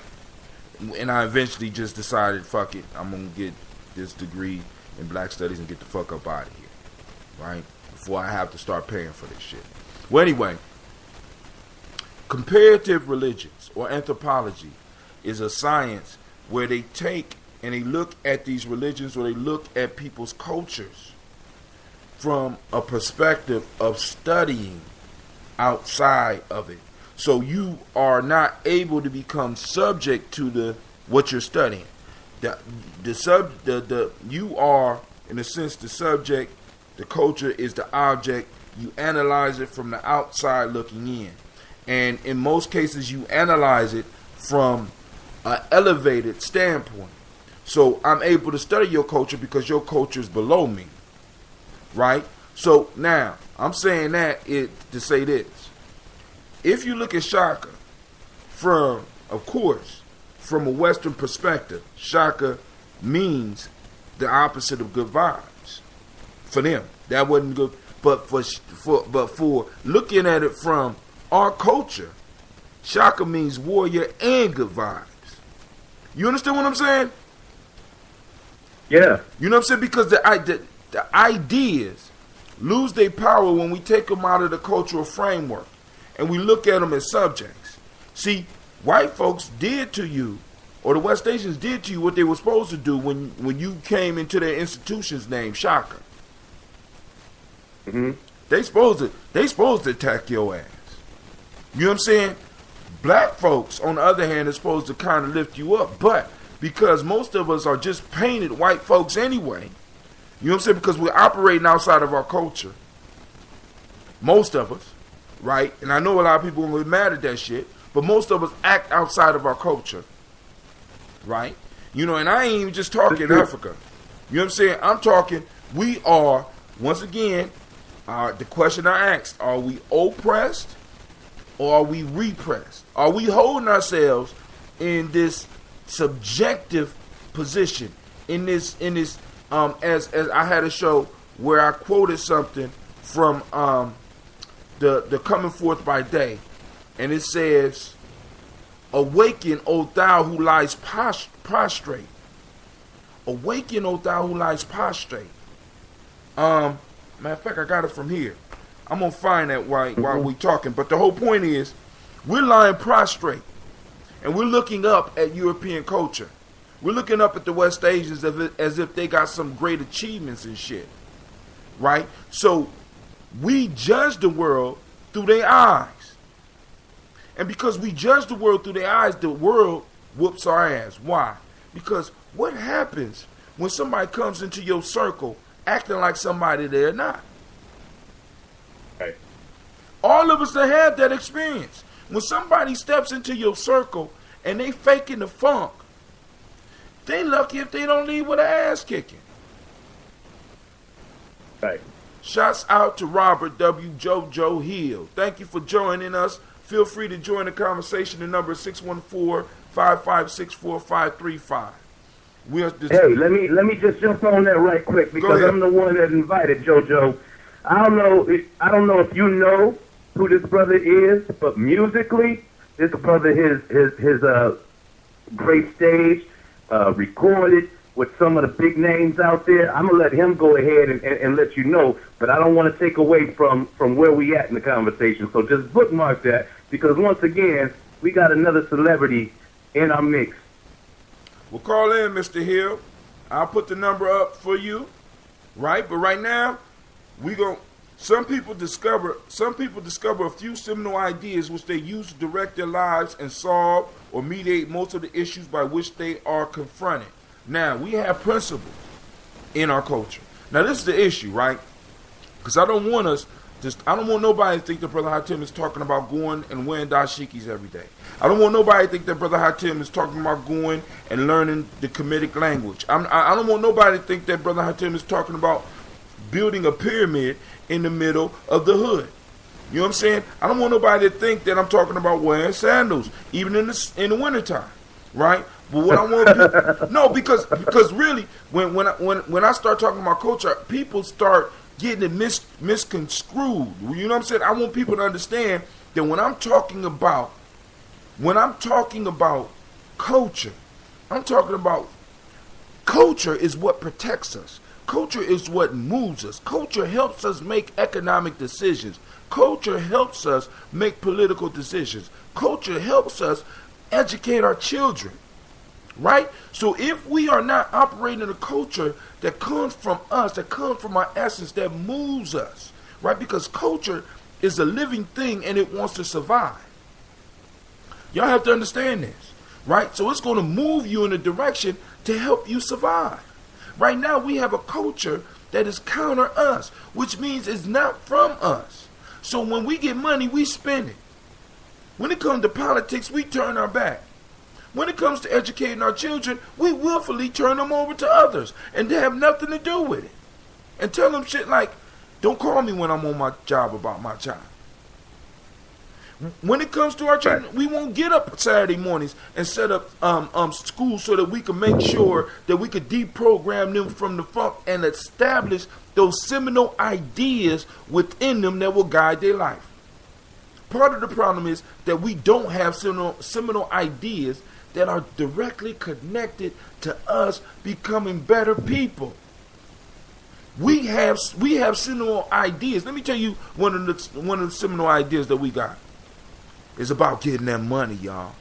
And I eventually just decided, fuck it, I'm going to get this degree in Black Studies and get the fuck up out of here, right? Before I have to start paying for this shit. Well, anyway, comparative religions or anthropology is a science where they take and they look at these religions, or they look at people's cultures from a perspective of studying outside of it. So you are not able to become subject to what you're studying. You are, in a sense, the subject. The culture is the object. You analyze it from the outside looking in. And in most cases, you analyze it from an elevated standpoint. So I'm able to study your culture because your culture is below me, right? So now, I'm saying that to say this. If you look at Shaka from a Western perspective, Shaka means the opposite of good vibes for them. That wasn't good. But for looking at it from our culture, Shaka means warrior and good vibes. You understand what I'm saying? Yeah. You know what I'm saying? Because the ideas lose their power when we take them out of the cultural framework and we look at them as subjects. See, white folks did to you, or the West Asians did to you what they were supposed to do when you came into their institutions named Shaka. They supposed to attack your ass. You know what I'm saying? Black folks, on the other hand, are supposed to kind of lift you up, but because most of us are just painted white folks anyway. You know what I'm saying? Because we're operating outside of our culture. Most of us, right? And I know a lot of people will be mad at that shit, but most of us act outside of our culture, right? And I ain't even just talking Africa. You know what I'm saying? I'm talking, we are, once again, the question I asked, are we oppressed or are we repressed? Are we holding ourselves in this subjective position, in this as I had a show where I quoted something from the Coming Forth by Day, and it says, "Awaken, O thou who lies prostrate. Awaken, O thou who lies prostrate." Matter of fact, I got it from here. I'm gonna find that while we talking. But the whole point is, we're lying prostrate. And we're looking up at European culture. We're looking up at the West Asians as if they got some great achievements and shit. right? So we judge the world through their eyes. And because we judge the world through their eyes, the world whoops our ass. Why? Because what happens when somebody comes into your circle acting like somebody they're not? Right. All of us that have that experience. When somebody steps into your circle and they faking the funk, they lucky if they don't leave with an ass kicking. Right. Shouts out to Robert W. JoJo Hill. Thank you for joining us. Feel free to join the conversation. The number is 614-556-4535. Hey, let me just jump on that right quick because I'm the one that invited JoJo. I don't know if you know who this brother is, but musically, this brother his great stage recorded with some of the big names out there. I'm gonna let him go ahead and let you know, but I don't want to take away from where we at in the conversation. So just bookmark that because once again, we got another celebrity in our mix. Well, call in, Mr. Hill. I'll put the number up for you, right? But right now, some people discover a few seminal ideas which they use to direct their lives and solve or mediate most of the issues by which they are confronted. Now, we have principles in our culture. Now, this is the issue, right? Because I don't want nobody to think that Brother Hatim is talking about going and wearing dashikis every day. I don't want nobody to think that Brother Hatim is talking about going and learning the Kemetic language. I don't want nobody to think that Brother Hatim is talking about building a pyramid in the middle of the hood. You know what I'm saying? I don't want nobody to think that I'm talking about wearing sandals, even in the wintertime, right? But what I want to no, because really, when I start talking about culture, people start getting it misconstrued. You know what I'm saying? I want people to understand that when I'm talking about culture, I'm talking about culture is what protects us. Culture is what moves us. Culture helps us make economic decisions. Culture helps us make political decisions. Culture helps us educate our children. Right? So if we are not operating in a culture that comes from us, that comes from our essence, that moves us, right? Because culture is a living thing and it wants to survive. Y'all have to understand this, right? So it's going to move you in a direction to help you survive. Right now we have a culture that is counter us, which means it's not from us. So when we get money, we spend it. When it comes to politics, we turn our back. When it comes to educating our children, we willfully turn them over to others and they have nothing to do with it. And tell them shit like, don't call me when I'm on my job about my child. When it comes to our children, we won't get up Saturday mornings and set up school so that we can make sure that we could deprogram them from the funk and establish those seminal ideas within them that will guide their life. Part of the problem is that we don't have seminal ideas that are directly connected to us becoming better people. We have seminal ideas. Let me tell you one of the seminal ideas that we got. It's about getting that money, y'all.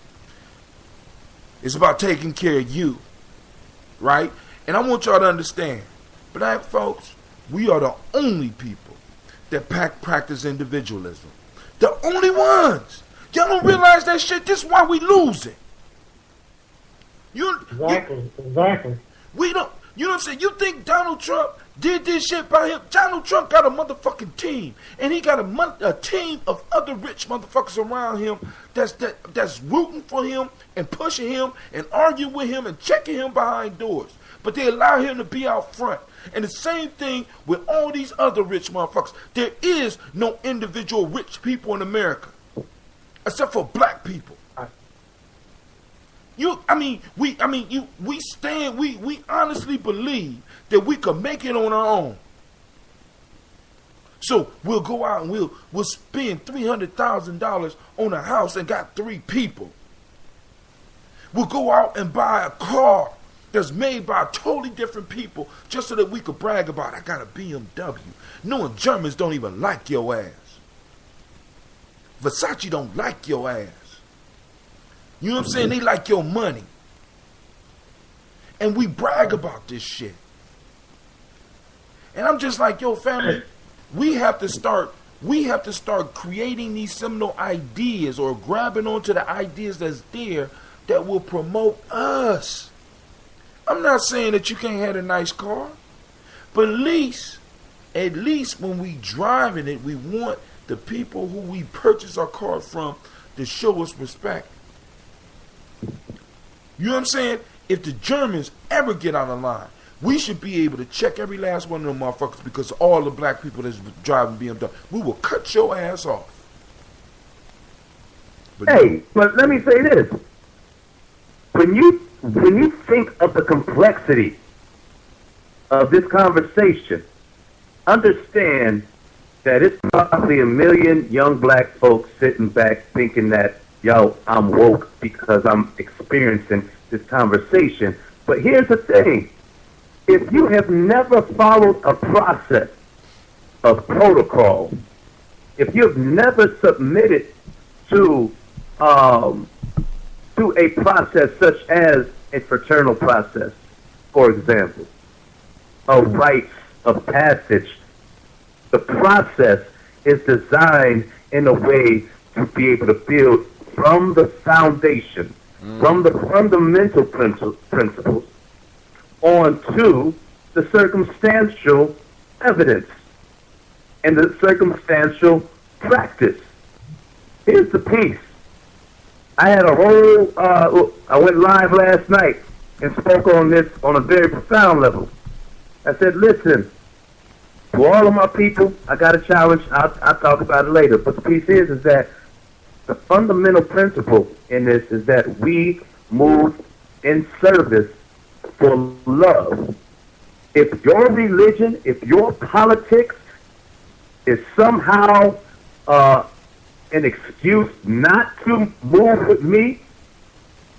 It's about taking care of you, right? And I want y'all to understand, black folks, we are the only people that practice individualism. The only ones. Y'all don't realize that shit. This is why we losing. Exactly. We don't. You know what I'm saying? You think Donald Trump did this shit by him? Donald Trump got a motherfucking team, and he got a team of other rich motherfuckers around him that's rooting for him and pushing him and arguing with him and checking him behind doors. But they allow him to be out front. And the same thing with all these other rich motherfuckers. There is no individual rich people in America, except for black people. We honestly believe that we could make it on our own. So we'll go out and we'll spend $300,000 on a house and got 3 people. We'll go out and buy a car that's made by totally different people just so that we could brag about, I got a BMW. Knowing Germans don't even like your ass. Versace don't like your ass. You know what I'm saying? They like your money. And we brag about this shit. And I'm just like, yo, family, we have to start creating these seminal ideas or grabbing onto the ideas that's there that will promote us. I'm not saying that you can't have a nice car, but at least when we driving it, we want the people who we purchase our car from to show us respect. You know what I'm saying? If the Germans ever get out of line, we should be able to check every last one of them motherfuckers because all the black people that's driving BMW, we will cut your ass off. But but let me say this. When you think of the complexity of this conversation, understand that it's probably a million young black folks sitting back thinking that, yo, I'm woke because I'm experiencing this conversation. But here's the thing. If you have never followed a process of protocol, if you've never submitted to a process such as a fraternal process, for example, of rites of passage, the process is designed in a way to be able to build from the foundation, from the fundamental principles, onto the circumstantial evidence and the circumstantial practice. Here's the piece. I had a whole, I went live last night and spoke on this on a very profound level. I said, listen, to all of my people, I got a challenge. I'll talk about it later. But the piece is that the fundamental principle in this is that we move in service for love. If your religion, if your politics is somehow an excuse not to move with me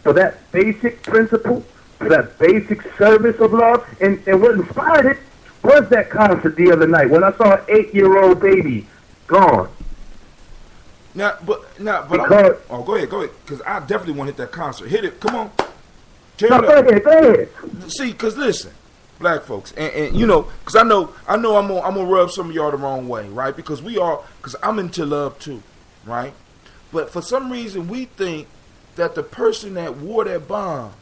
for that basic principle, for that basic service of love, and what inspired it was that concert the other night when I saw an 8-year-old baby gone. But go ahead, because I definitely want to hit that concert. Hit it, come on. Go ahead. See, because listen, black folks, and you know, because I know I'm gonna rub some of y'all the wrong way, right? Because I'm into love too, right? But for some reason, we think that the person that wore that bomb,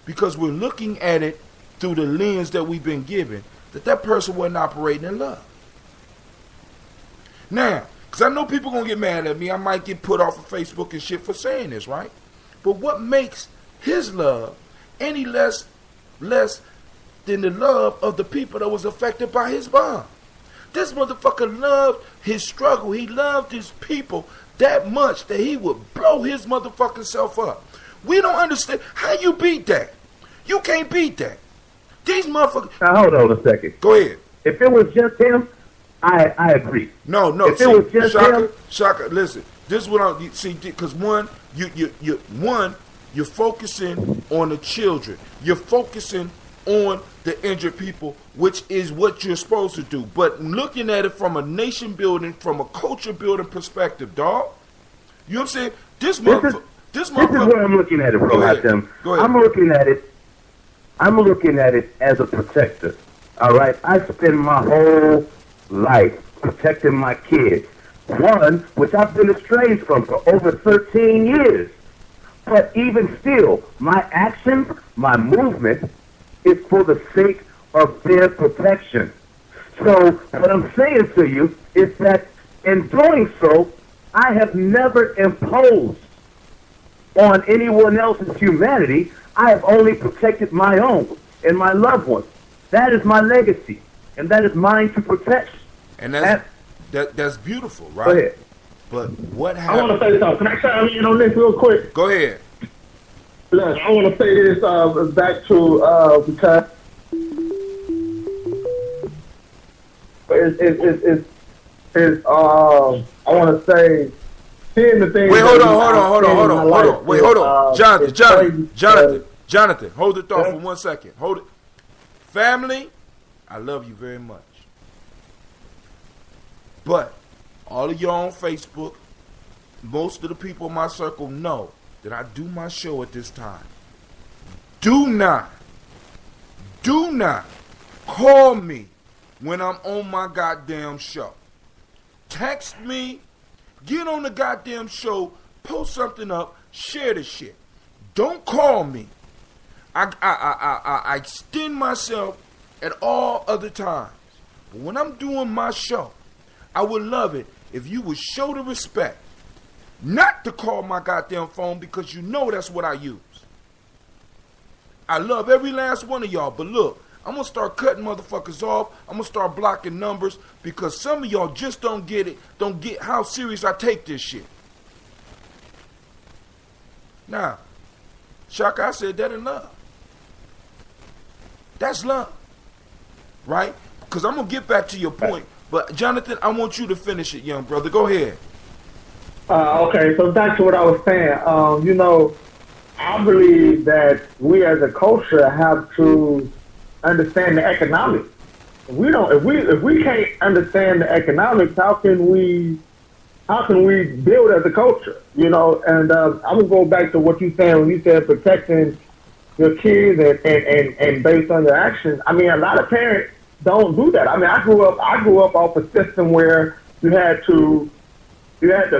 because we're looking at it through the lens that we've been given, that person wasn't operating in love. Now, because I know people going to get mad at me. I might get put off of Facebook and shit for saying this, right? But what makes his love any less than the love of the people that was affected by his bomb? This motherfucker loved his struggle. He loved his people that much that he would blow his motherfucking self up. We don't understand. How you beat that? You can't beat that. These motherfuckers... Now, hold on a second. Go ahead. If it was just him, I agree. No. If it was just him... Shaka, listen. This is what I'm... See, because you're focusing on the children. You're focusing on the injured people, which is what you're supposed to do. But looking at it from a nation building, from a culture building perspective, dog. You know what I'm saying? This motherfucker... This is where I'm looking at it, bro. Go ahead. I'm looking at it as a protector. All right? I spend my whole life protecting my kids. One, which I've been estranged from for over 13 years. But even still, my actions, my movement is for the sake of their protection. So what I'm saying to you is that in doing so, I have never imposed on anyone else's humanity. I have only protected my own and my loved ones. That is my legacy, and that is mine to protect. And that's beautiful, right? Go ahead. But what happened? I want to say something. Can I chime in on this real quick? Go ahead. Look, I want to say this back to because I want to say seeing the thing. Wait, hold on. Wait, hold on. Jonathan, hold the thought for 1 second. Hold it. Family, I love you very much. But all of y'all on Facebook, most of the people in my circle know that I do my show at this time. Do not call me when I'm on my goddamn show. Text me, get on the goddamn show, post something up, share the shit. Don't call me. I extend myself at all other times. But when I'm doing my show, I would love it if you would show the respect not to call my goddamn phone, because you know that's what I use. I love every last one of y'all, but look, I'm going to start cutting motherfuckers off. I'm going to start blocking numbers because some of y'all just don't get it, don't get how serious I take this shit. Now, Shaka, I said that in love. That's love, right? Because I'm going to get back to your point. But, Jonathan, I want you to finish it, young brother. Go ahead. Okay, so back to what I was saying. You know, I believe that we as a culture have to understand the economics. If we can't understand the economics, how can we build as a culture? You know, and I'm gonna go back to what you said when you said protecting your kids and based on your actions. I mean, a lot of parents don't do that. I mean, I grew up off a system where you had to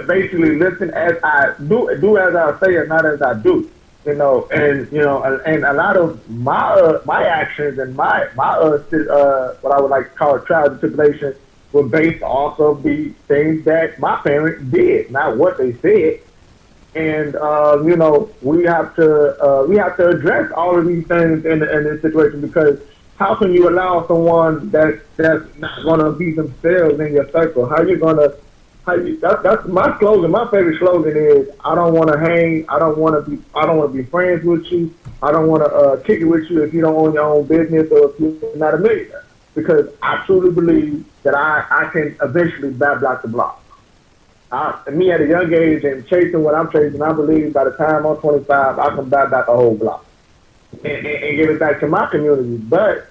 basically listen as I do as I say and not as I do. You know, and a lot of my actions and my what I would like to call trials and tribulations were based off of the things that my parents did, not what they said. And you know, we have to address all of these things in this situation, because how can you allow someone that's not going to be themselves in your circle? That's my slogan. My favorite slogan is, I don't want to hang. I don't want to be friends with you. I don't want to kick it with you if you don't own your own business or if you're not a millionaire. Because I truly believe that I can eventually block the block. Me at a young age and chasing what I'm chasing, I believe by the time I'm 25, I can buy back a whole block and give it back to my community. But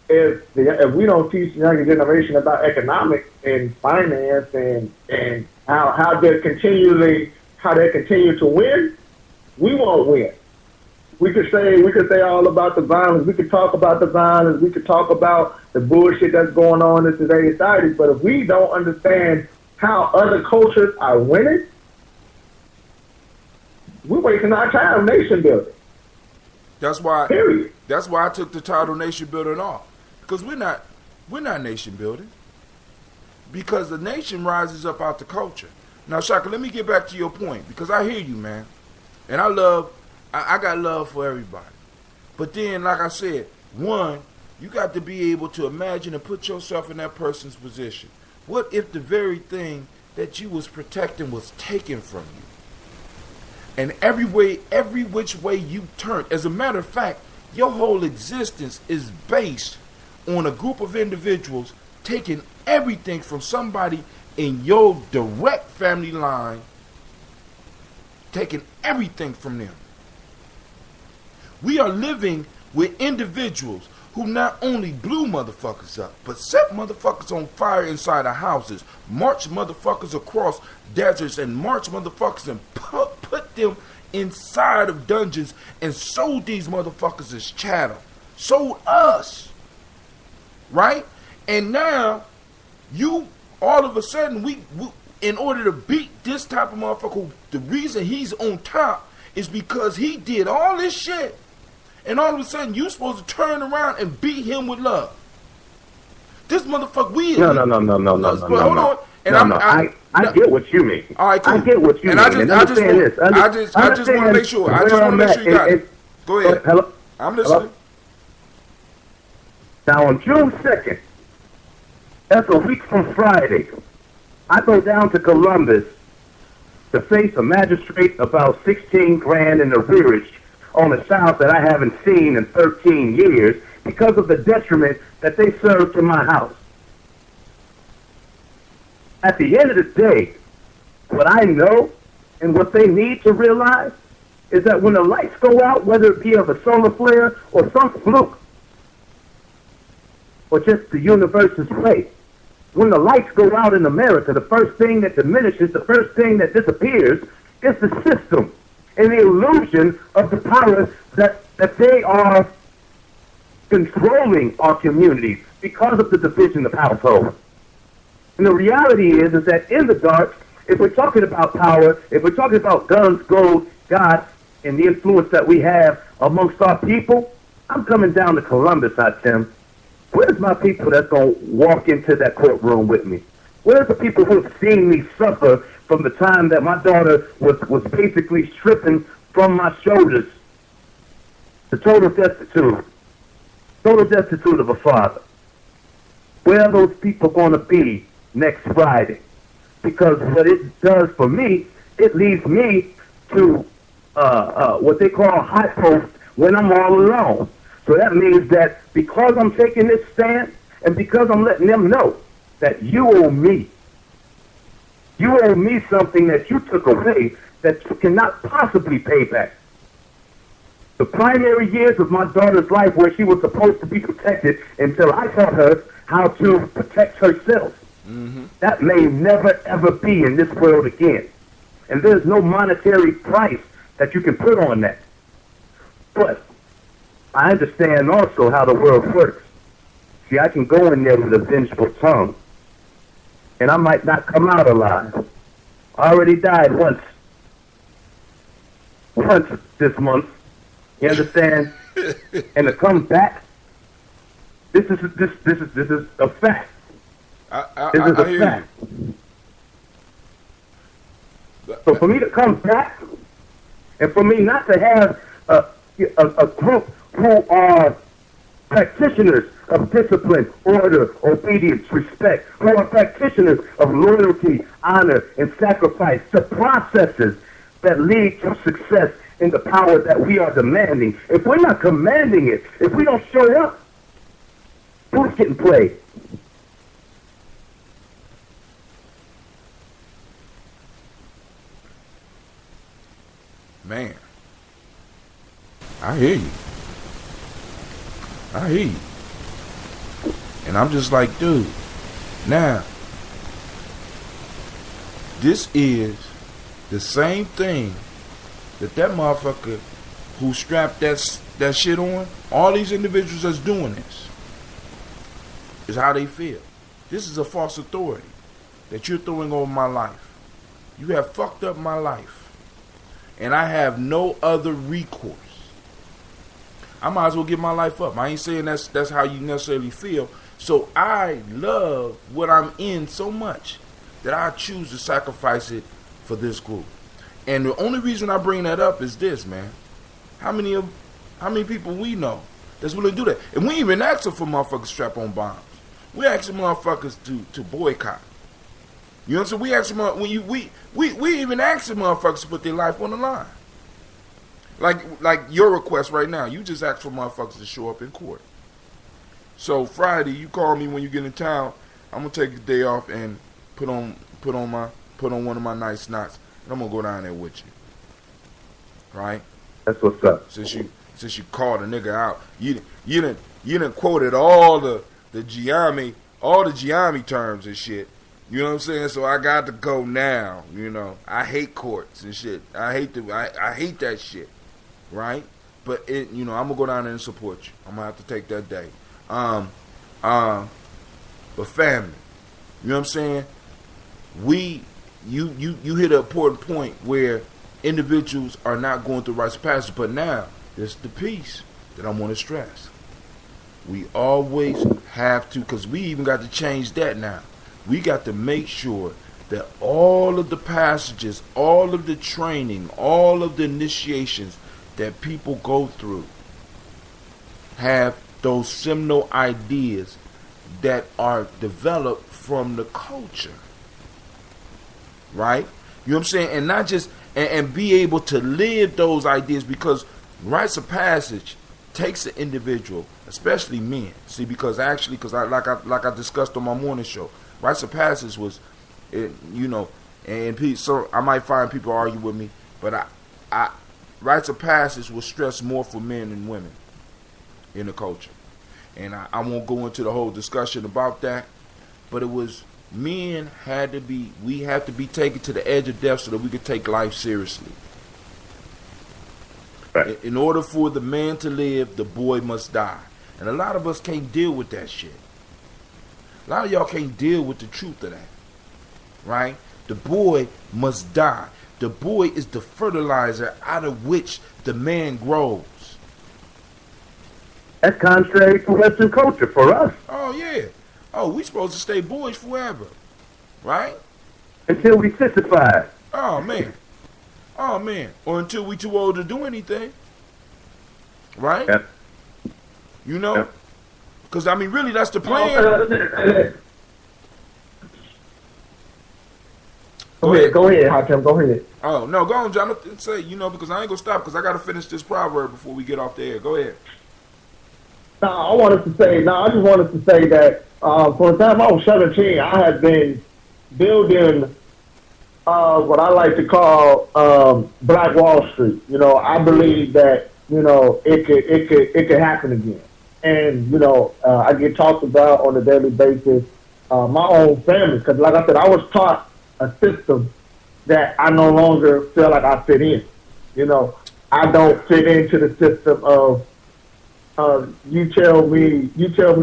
if we don't teach the younger generation about economics and finance and how they continue to win, we won't win. We could say all about the violence. We could talk about the violence. We could talk about the bullshit that's going on in today's society. But if we don't understand how other cultures are winning, we're wasting our time nation building. That's why. Period. That's why I took the title nation building off. Because we're not nation building. Because the nation rises up out the culture. Now, Shaka, let me get back to your point, because I hear you, man. And I got love for everybody. But then, like I said, one, you got to be able to imagine and put yourself in that person's position. What if the very thing that you was protecting was taken from you? And every which way you turn. As a matter of fact, your whole existence is based on a group of individuals taking everything from somebody in your direct family line, taking everything from them. We are living with individuals who not only blew motherfuckers up, but set motherfuckers on fire inside of houses, marched motherfuckers across deserts, and marched motherfuckers and put them inside of dungeons and sold these motherfuckers as chattel. Sold us. Right? And now, you, all of a sudden, we in order to beat this type of motherfucker, the reason he's on top is because he did all this shit. And all of a sudden, you supposed to turn around and beat him with love. This motherfucker, No. Hold on. And I get what you mean. All right, cool. I get what you mean. I just want to make sure. I just want to make sure you got it. Go ahead. Hello? I'm listening. Hello? Now, on June 2nd, that's a week from Friday, I go down to Columbus to face a magistrate about 16 grand in arrearage on a child that I haven't seen in 13 years because of the detriment that they served to my house. At the end of the day, what I know and what they need to realize is that when the lights go out, whether it be of a solar flare or some fluke, or just the universe's way, when the lights go out in America, the first thing that diminishes, the first thing that disappears is the system and the illusion of the power that they are controlling our communities. because of the division of household. And the reality is that in the dark, if we're talking about power, if we're talking about guns, gold, God, and the influence that we have amongst our people, I'm coming down to Columbus, Tim. Where's my people that's going to walk into that courtroom with me? Where's the people who've seen me suffer from the time that my daughter was basically stripping from my shoulders? The total destitute of a father. Where are those people going to be next Friday? Because what it does for me, it leads me to what they call a high post when I'm all alone. So that means that because I'm taking this stand and because I'm letting them know that you owe me something that you took away that you cannot possibly pay back. The primary years of my daughter's life where she was supposed to be protected until I taught her how to protect herself. Mm-hmm. That may never, ever be in this world again. And there's no monetary price that you can put on that. But I understand also how the world works. See, I can go in there with a vengeful tongue, and I might not come out alive. I already died once this month. You understand? And to come back, this is a fact. This is a fact. So for me to come back, and for me not to have a group who are practitioners of discipline, order, obedience, respect, who are practitioners of loyalty, honor, and sacrifice, the processes that lead to success in the power that we are demanding. If we're not commanding it, if we don't show up, who's getting played? Man, I hear you. And I'm just like, dude, now, this is the same thing that motherfucker who strapped that shit on, all these individuals that's doing this, is how they feel. This is a false authority that you're throwing over my life. You have fucked up my life. And I have no other recourse. I might as well give my life up. I ain't saying that's how you necessarily feel. So I love what I'm in so much that I choose to sacrifice it for this group. And the only reason I bring that up is this, man. How many people we know that's willing to do that? And we ain't even asking for motherfuckers strap on bombs. We asking motherfuckers to boycott. You know what I'm saying? We asking we even asking motherfuckers to put their life on the line. Like your request right now, you just asked for motherfuckers to show up in court. So Friday, you call me when you get in town. I'm gonna take a day off and put on one of my nice knots, and I'm gonna go down there with you. Right? That's what's up. Since you called a nigga out, you done quoted all the Gye-Nyame terms and shit. You know what I'm saying? So I got to go now. You know, I hate courts and shit. I hate that shit. Right? But I'm gonna go down there and support you. I'm gonna have to take that day. But family, you know what I'm saying? You hit an important point where individuals are not going through rites of passage. But now there's the piece that I want to stress. We always have to, because we even got to change that now. We got to make sure that all of the passages, all of the training, all of the initiations that people go through have those seminal ideas that are developed from the culture. Right? You know what I'm saying? And not just, and be able to live those ideas, because rites of passage takes an individual, especially men. See, because I discussed on my morning show, rites of passage was, so I might find people argue with me, but rites of passage was stressed more for men than women in the culture. And I won't go into the whole discussion about that, but it was we had to be taken to the edge of death so that we could take life seriously. Right. In order for the man to live, the boy must die. And a lot of us can't deal with that shit. A lot of y'all can't deal with the truth of that, right? The boy must die. The boy is the fertilizer out of which the man grows. That's contrary to Western culture for us. Oh, yeah. Oh, we supposed to stay boys forever, right? Until we sissified. Oh, man. Oh, man. Or until we too old to do anything, right? Yep. You know? Yep. Because, I mean, really, that's the plan. Go ahead, Hakim, go ahead. Oh, no, go on, Jonathan. Say, because I ain't going to stop because I got to finish this proverb before we get off the air. Go ahead. I just wanted to say that from the time I was 17, I had been building what I like to call Black Wall Street. I believe that it could happen again, and I get talked about on a daily basis. My own family, because like I said, I was taught a system that I no longer feel like I fit in. I don't fit into the system of you tell me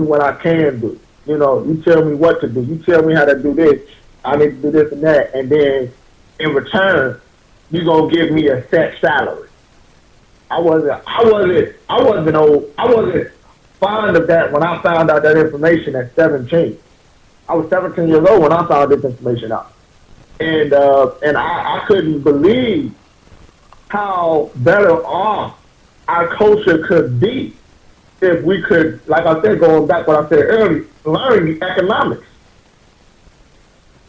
what I can do. You tell me what to do. You tell me how to do this. I need to do this and that, and then in return, you're gonna give me a set salary. I wasn't fond of that when I found out that information at 17. I was 17 years old when I found this information out. And I couldn't believe how better off our culture could be if we could, like I said, going back what I said earlier, learn economics.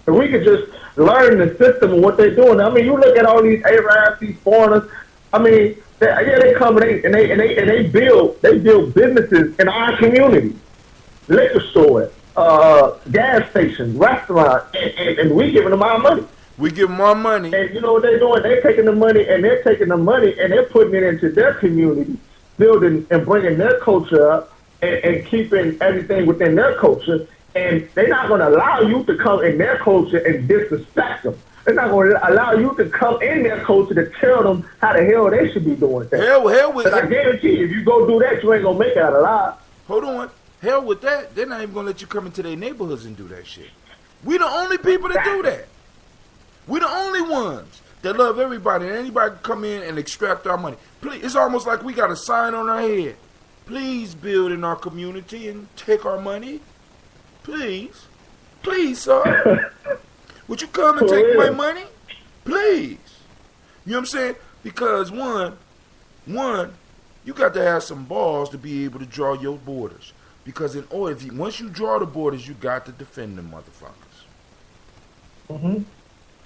If we could just learn the system and what they're doing. I mean, you look at all these Arabs, these foreigners. I mean, they come and they build businesses in our community, liquor stores, gas stations, restaurants, and we giving them our money. We give them our money. And you know what they're doing? They're taking the money and they're putting it into their community, building and bringing their culture up and keeping everything within their culture. And they're not going to allow you to come in their culture and disrespect them. They're not going to allow you to come in their culture to tell them how the hell they should be doing things. Hell with I guarantee you, if you go do that, you ain't going to make it out alive. Hold on. Hell with that. They're not even going to let you come into their neighborhoods and do that shit. We the only people that do that. We the only ones that love everybody, and anybody can come in and extract our money. Please, it's almost like we got a sign on our head. Please build in our community and take our money. Please, sir. Would you come and take my money? Please. You know what I'm saying? Because one, you got to have some balls to be able to draw your borders. Because once you draw the borders, you got to defend them motherfuckers. Mm-hmm.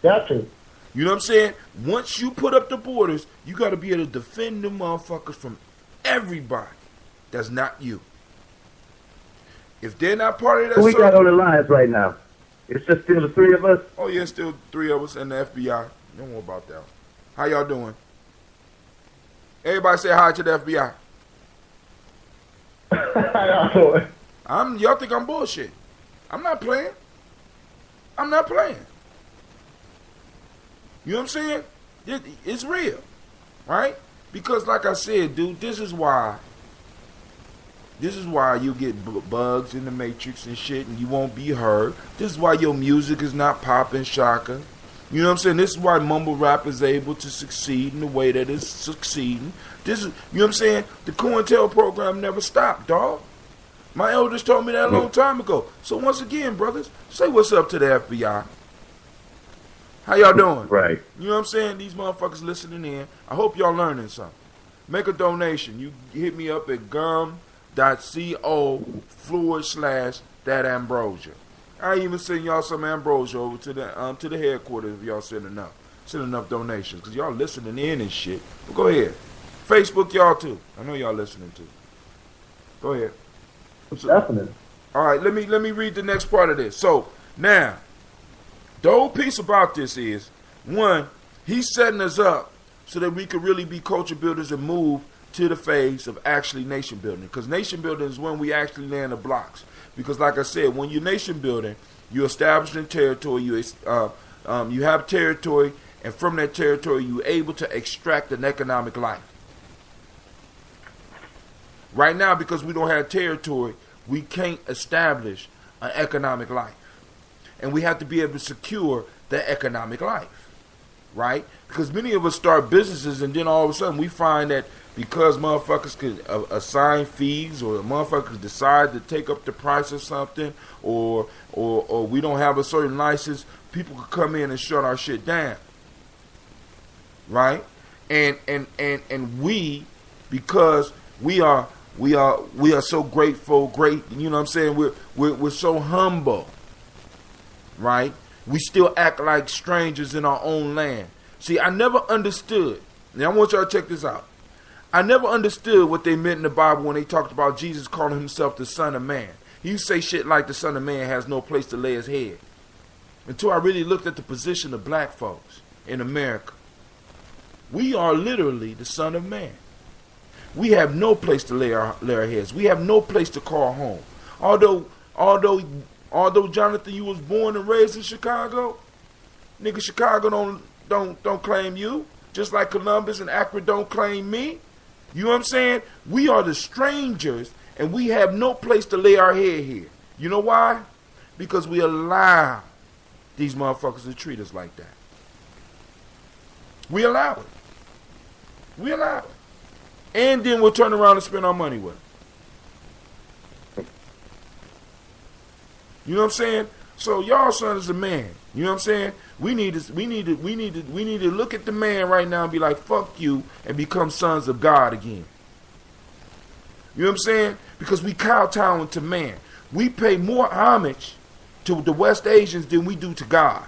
Got to. You know what I'm saying? Once you put up the borders, you got to be able to defend them motherfuckers from everybody that's not you. If they're not part of that, Who we got on the lines right now? It's just still the three of us? Oh, yeah, still three of us and the FBI. Don't worry about that. How y'all doing? Everybody say hi to the FBI. Y'all think I'm bullshit. I'm not playing. You know what I'm saying? It's real, right? Because like I said, dude, this is why you get bugs in the matrix and shit and you won't be heard. This is why your music is not popping, Shaka. You know what I'm saying? This is why mumble rap is able to succeed in the way that it's succeeding. You know what I'm saying? The COINTEL program never stopped, dog. My elders told me that a long time ago. So once again, brothers, say what's up to the FBI. How y'all doing? Right. You know what I'm saying? These motherfuckers listening in. I hope y'all learning something. Make a donation. You hit me up at gum.co/that ambrosia. I even send y'all some ambrosia over to the headquarters if y'all send enough donations. Because y'all listening in and shit. But go ahead. Facebook y'all too. I know y'all listening too. Go ahead. Definitely. All right, let me read the next part of this. So, now, the whole piece about this is, one, he's setting us up so that we could really be culture builders and move to the phase of actually nation building. Because nation building is when we actually land the blocks. Because like I said, when you're nation building, you're establishing territory, you have territory, and from that territory, you're able to extract an economic life. Right now, because we don't have territory, we can't establish an economic life. And we have to be able to secure that economic life, right? Because many of us start businesses and then all of a sudden we find that because motherfuckers could assign fees, or motherfuckers decide to take up the price of something, or we don't have a certain license, people could come in and shut our shit down, right? And we, because we are so grateful, you know what I'm saying? We're so humble, right? We still act like strangers in our own land. See, I never understood. Now I want y'all to check this out. I never understood what they meant in the Bible when they talked about Jesus calling himself the Son of Man. He used to say shit like the Son of Man has no place to lay his head. Until I really looked at the position of black folks in America. We are literally the Son of Man. We have no place to lay our heads. We have no place to call home. Although Jonathan, you was born and raised in Chicago, nigga, Chicago don't claim you. Just like Columbus and Akron don't claim me. You know what I'm saying? We are the strangers, and we have no place to lay our head here. You know why? Because we allow these motherfuckers to treat us like that. We allow it. We allow it. And then we'll turn around and spend our money with it. You know what I'm saying? So y'all son is a man. You know what I'm saying? We need to look at the man right now and be like, fuck you, and become sons of God again. You know what I'm saying? Because we kowtowing to man. We pay more homage to the West Asians than we do to God.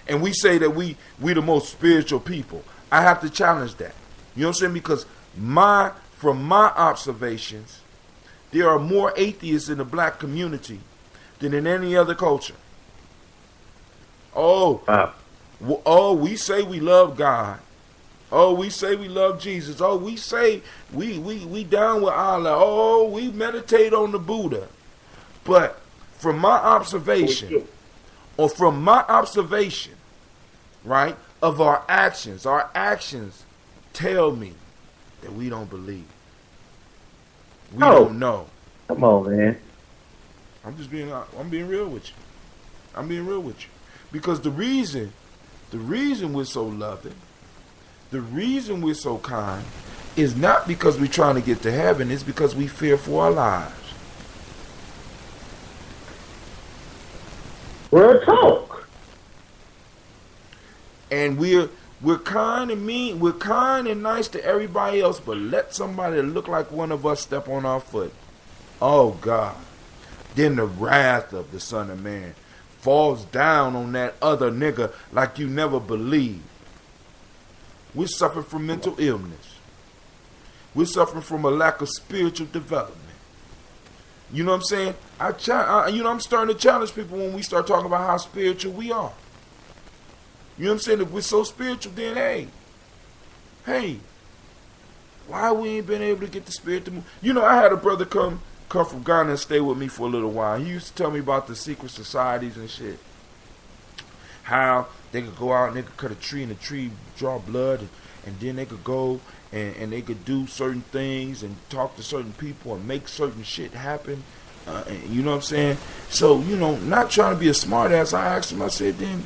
And we say that we the most spiritual people. I have to challenge that. You know what I'm saying? Because from my observations, there are more atheists in the black community than in any other culture. We say we love God. Oh, we say we love Jesus. Oh, we say we down with Allah. Oh, we meditate on the Buddha. But from my observation, right, of our actions tell me that we don't believe. We don't know. Come on, man. I'm being real with you. I'm being real with you. Because the reason we're so loving, the reason we're so kind, is not because we're trying to get to heaven, it's because we fear for our lives. Real talk. And we're kind and mean, we're kind and nice to everybody else, but let somebody that look like one of us step on our foot. Oh God. Then the wrath of the Son of Man falls down on that other nigga like you never believed. We're suffering from mental illness. We're suffering from a lack of spiritual development. You know what I'm saying? I'm starting to challenge people when we start talking about how spiritual we are. You know what I'm saying? If we're so spiritual, then hey, why we ain't been able to get the spirit to move? You know, I had a brother come from Ghana and stay with me for a little while. He used to tell me about the secret societies and shit. How they could go out and they could cut a tree and the tree draw blood, and then they could go and they could do certain things and talk to certain people and make certain shit happen. You know what I'm saying? So, you know, not trying to be a smart ass, I asked him, I said, then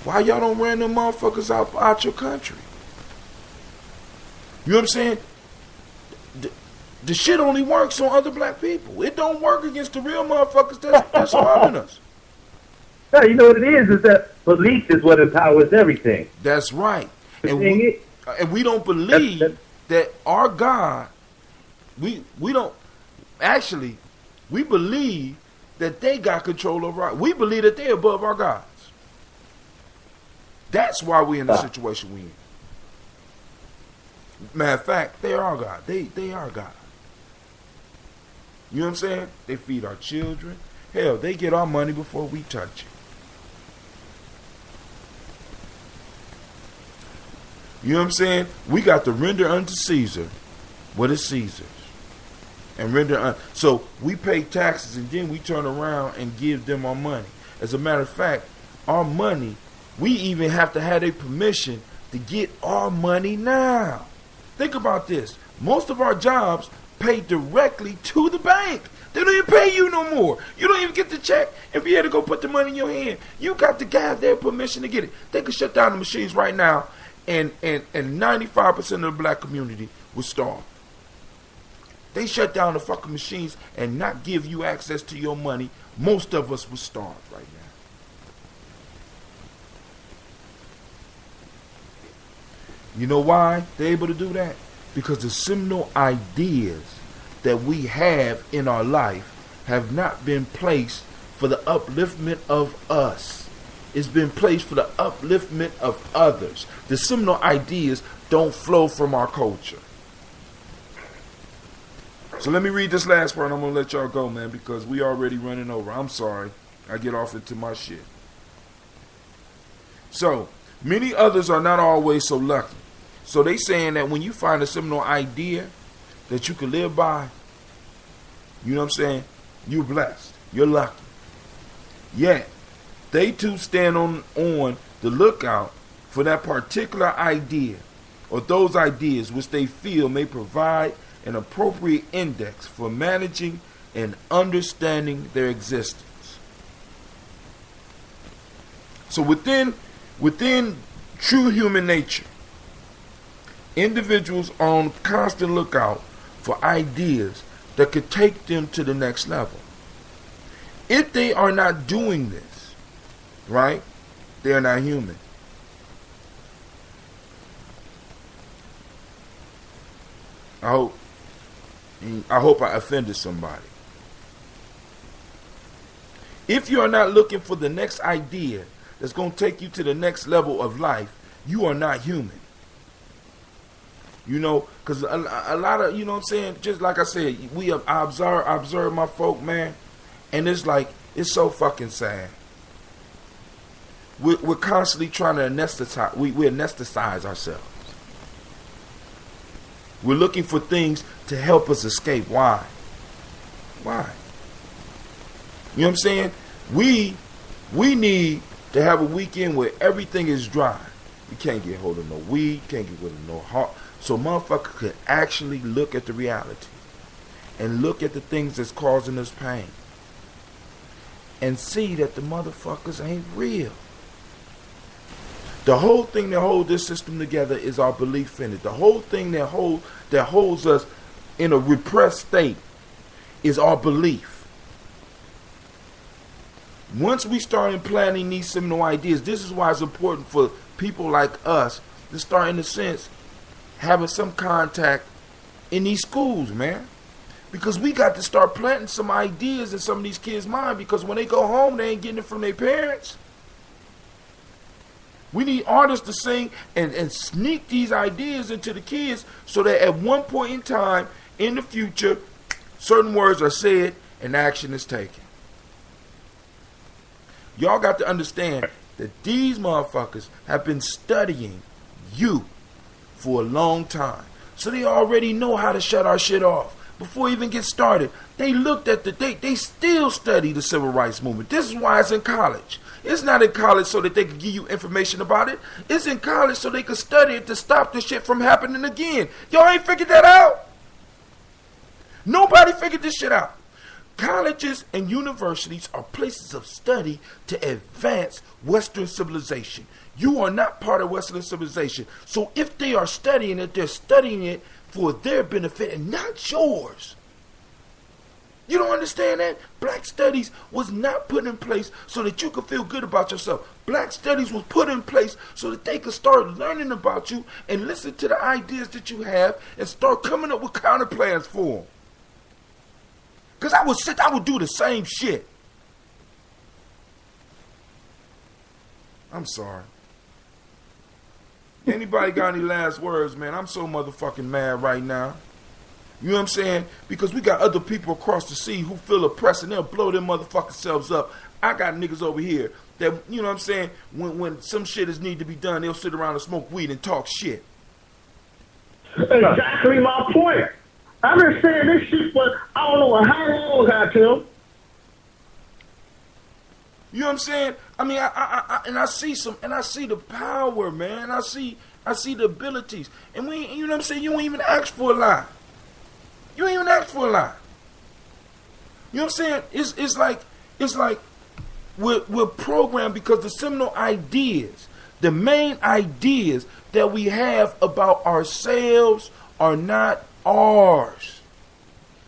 why y'all don't run them motherfuckers out your country? You know what I'm saying? The shit only works on other black people. It don't work against the real motherfuckers that's harming us. Yeah, you know what it is that belief is what empowers everything. That's right. And we don't believe that our God, we don't, actually, we believe that they got control over our, we believe that they're above our gods. That's why we're in the situation we're in. Matter of fact, they are God. They are God. You know what I'm saying? They feed our children. Hell, they get our money before we touch it. You know what I'm saying? We got to render unto Caesar what is Caesar's. And so we pay taxes and then we turn around and give them our money. As a matter of fact, our money, we even have to have their permission to get our money now. Think about this. Most of our jobs pay directly to the bank. They don't even pay you no more. You don't even get the check and be able to go put the money in your hand. You got to have their permission to get it. They could shut down the machines right now, and 95% of the black community would starve. They shut down the fucking machines and not give you access to your money. Most of us would starve right now. You know why they're able to do that? Because the seminal ideas that we have in our life have not been placed for the upliftment of us. It's been placed for the upliftment of others. The seminal ideas don't flow from our culture. So let me read this last part and I'm going to let y'all go, man, because we already running over. I'm sorry. I get off into my shit. So, many others are not always so lucky. So they saying that when you find a seminal idea that you can live by, you know what I'm saying, you're blessed. You're lucky. Yet, they too stand on the lookout for that particular idea or those ideas which they feel may provide an appropriate index for managing and understanding their existence. So within true human nature, individuals are on constant lookout for ideas that could take them to the next level. If they are not doing this, right, they are not human. I hope I offended somebody. If you are not looking for the next idea that's going to take you to the next level of life, you are not human. You know, because a lot of, you know what I'm saying, just like I said, I observe my folk, man, and it's like, it's so fucking sad. We're constantly trying to anesthetize, we anesthetize ourselves. We're looking for things to help us escape. Why? Why? You know what I'm saying? We need to have a weekend where everything is dry. You can't get hold of no weed, can't get hold of no heart. So motherfucker could actually look at the reality and look at the things that's causing us pain and see that the motherfuckers ain't real. The whole thing that holds this system together is our belief in it. The whole thing that holds us in a repressed state is our belief. Once we start implanting these seminal ideas, this is why it's important for people like us to start, in a sense, having some contact in these schools, man. Because we got to start planting some ideas in some of these kids' minds, because when they go home, they ain't getting it from their parents. We need artists to sing and sneak these ideas into the kids so that at one point in time in the future, certain words are said and action is taken. Y'all got to understand that these motherfuckers have been studying you for a long time. So they already know how to shut our shit off. Before we even get started, they looked at they still study the civil rights movement. This is why it's in college. It's not in college so that they can give you information about it. It's in college so they can study it to stop this shit from happening again. Y'all ain't figured that out? Nobody figured this shit out. Colleges and universities are places of study to advance Western civilization. You are not part of Western civilization. So if they are studying it, they're studying it for their benefit and not yours. You don't understand that? Black studies was not put in place so that you could feel good about yourself. Black studies was put in place so that they could start learning about you and listen to the ideas that you have and start coming up with counter plans for them. Because I would do the same shit. I'm sorry. Anybody got any last words, man? I'm so motherfucking mad right now. You know what I'm saying? Because we got other people across the sea who feel oppressed and they'll blow their motherfucking selves up. I got niggas over here that, you know what I'm saying, when some shit is need to be done, they'll sit around and smoke weed and talk shit. Exactly my point. I've been saying this shit for I don't know how long I tell. You know what I'm saying? I mean, I see the power, man. I see the abilities. And you know what I'm saying? You don't even ask for a lot. You ain't even asked for a lot. You know what I'm saying? It's like we're programmed because the seminal ideas, the main ideas that we have about ourselves are not ours.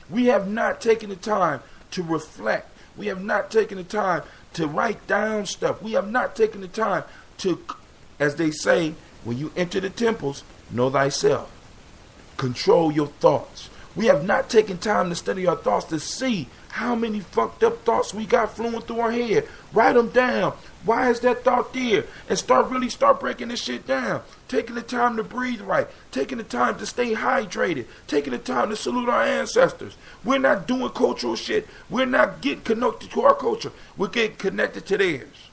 We have not taken the time to reflect. We have not taken the time to write down stuff. We have not taken the time to, as they say, when you enter the temples, know thyself. Control your thoughts. We have not taken time to study our thoughts to see how many fucked up thoughts we got flowing through our head. Write them down. Why is that thought there? And start breaking this shit down. Taking the time to breathe right. Taking the time to stay hydrated. Taking the time to salute our ancestors. We're not doing cultural shit. We're not getting connected to our culture. We're getting connected to theirs.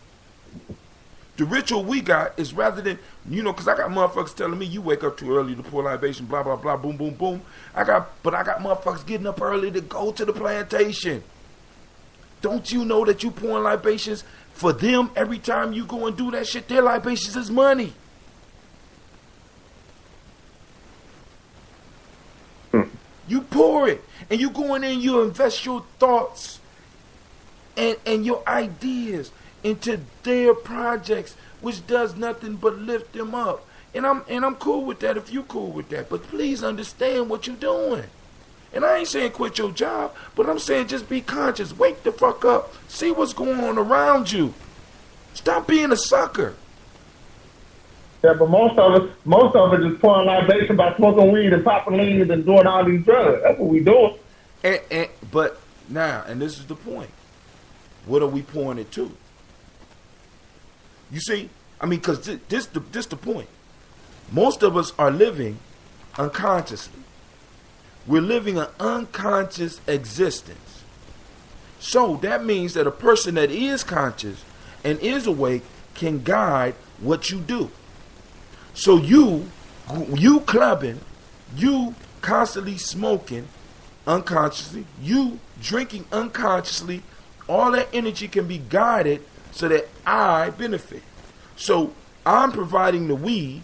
The ritual we got is rather than, because I got motherfuckers telling me you wake up too early to pour libation, blah, blah, blah, boom, boom, boom. But I got motherfuckers getting up early to go to the plantation. Don't you know that you pouring libations for them every time you go and do that shit? Their libations is money. You pour it, and you go in there and you invest your thoughts and your ideas into their projects, which does nothing but lift them up. And I'm cool with that if you cool with that. But please understand what you're doing. And I ain't saying quit your job, but I'm saying just be conscious. Wake the fuck up. See what's going on around you. Stop being a sucker. Yeah, but most of us just pouring libation by smoking weed and popping lean and doing all these drugs. That's what we doing. But now, and this is the point. What are we pouring it to? You see, because this the point. Most of us are living unconsciously. We're living an unconscious existence. So that means that a person that is conscious and is awake can guide what you do. So you clubbing, you constantly smoking unconsciously, you drinking unconsciously, all that energy can be guided so that I benefit. So I'm providing the weed,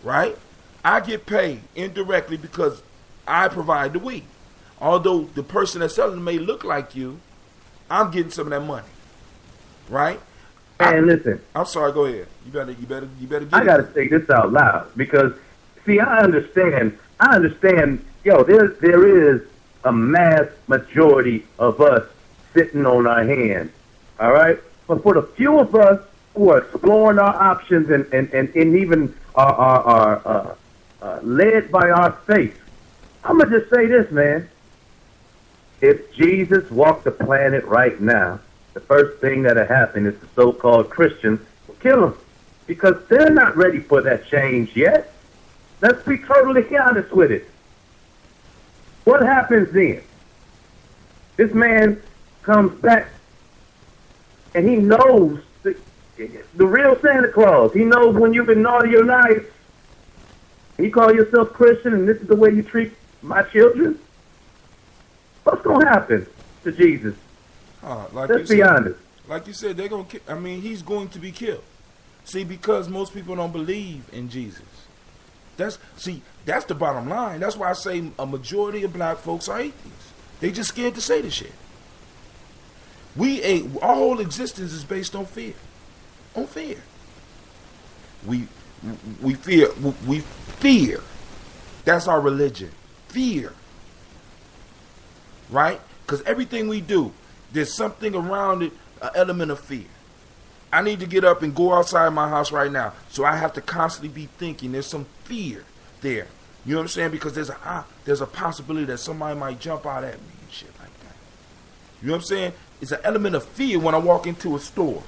right? I get paid indirectly because I provide the weed. Although the person that's selling it may look like you, I'm getting some of that money, right? And listen, I'm sorry. Go ahead. You better get I gotta say this out loud because, see, I understand. Yo, there is a mass majority of us sitting on our hands. All right, but for the few of us who are exploring our options and even are led by our faith, I'm gonna just say this, man. If Jesus walked the planet right now, the first thing that'll happen is the so-called Christians will kill him because they're not ready for that change yet. Let's be totally honest with it. What happens then? This man comes back and he knows the real Santa Claus. He knows when you've been naughty or nice. You call yourself Christian and this is the way you treat my children? What's going to happen to Jesus? Let's be honest. Like you said, they're going to he's going to be killed. See, because most people don't believe in Jesus. That's the bottom line. That's why I say a majority of black folks are atheists. They just scared to say the shit. Our whole existence is based on fear. On fear. We fear. That's our religion. Fear. Right? Because everything we do, there's something around it, an element of fear. I need to get up and go outside my house right now. So I have to constantly be thinking there's some fear there. You know what I'm saying? Because there's a possibility that somebody might jump out at me and shit like that. You know what I'm saying? It's an element of fear when I walk into a store.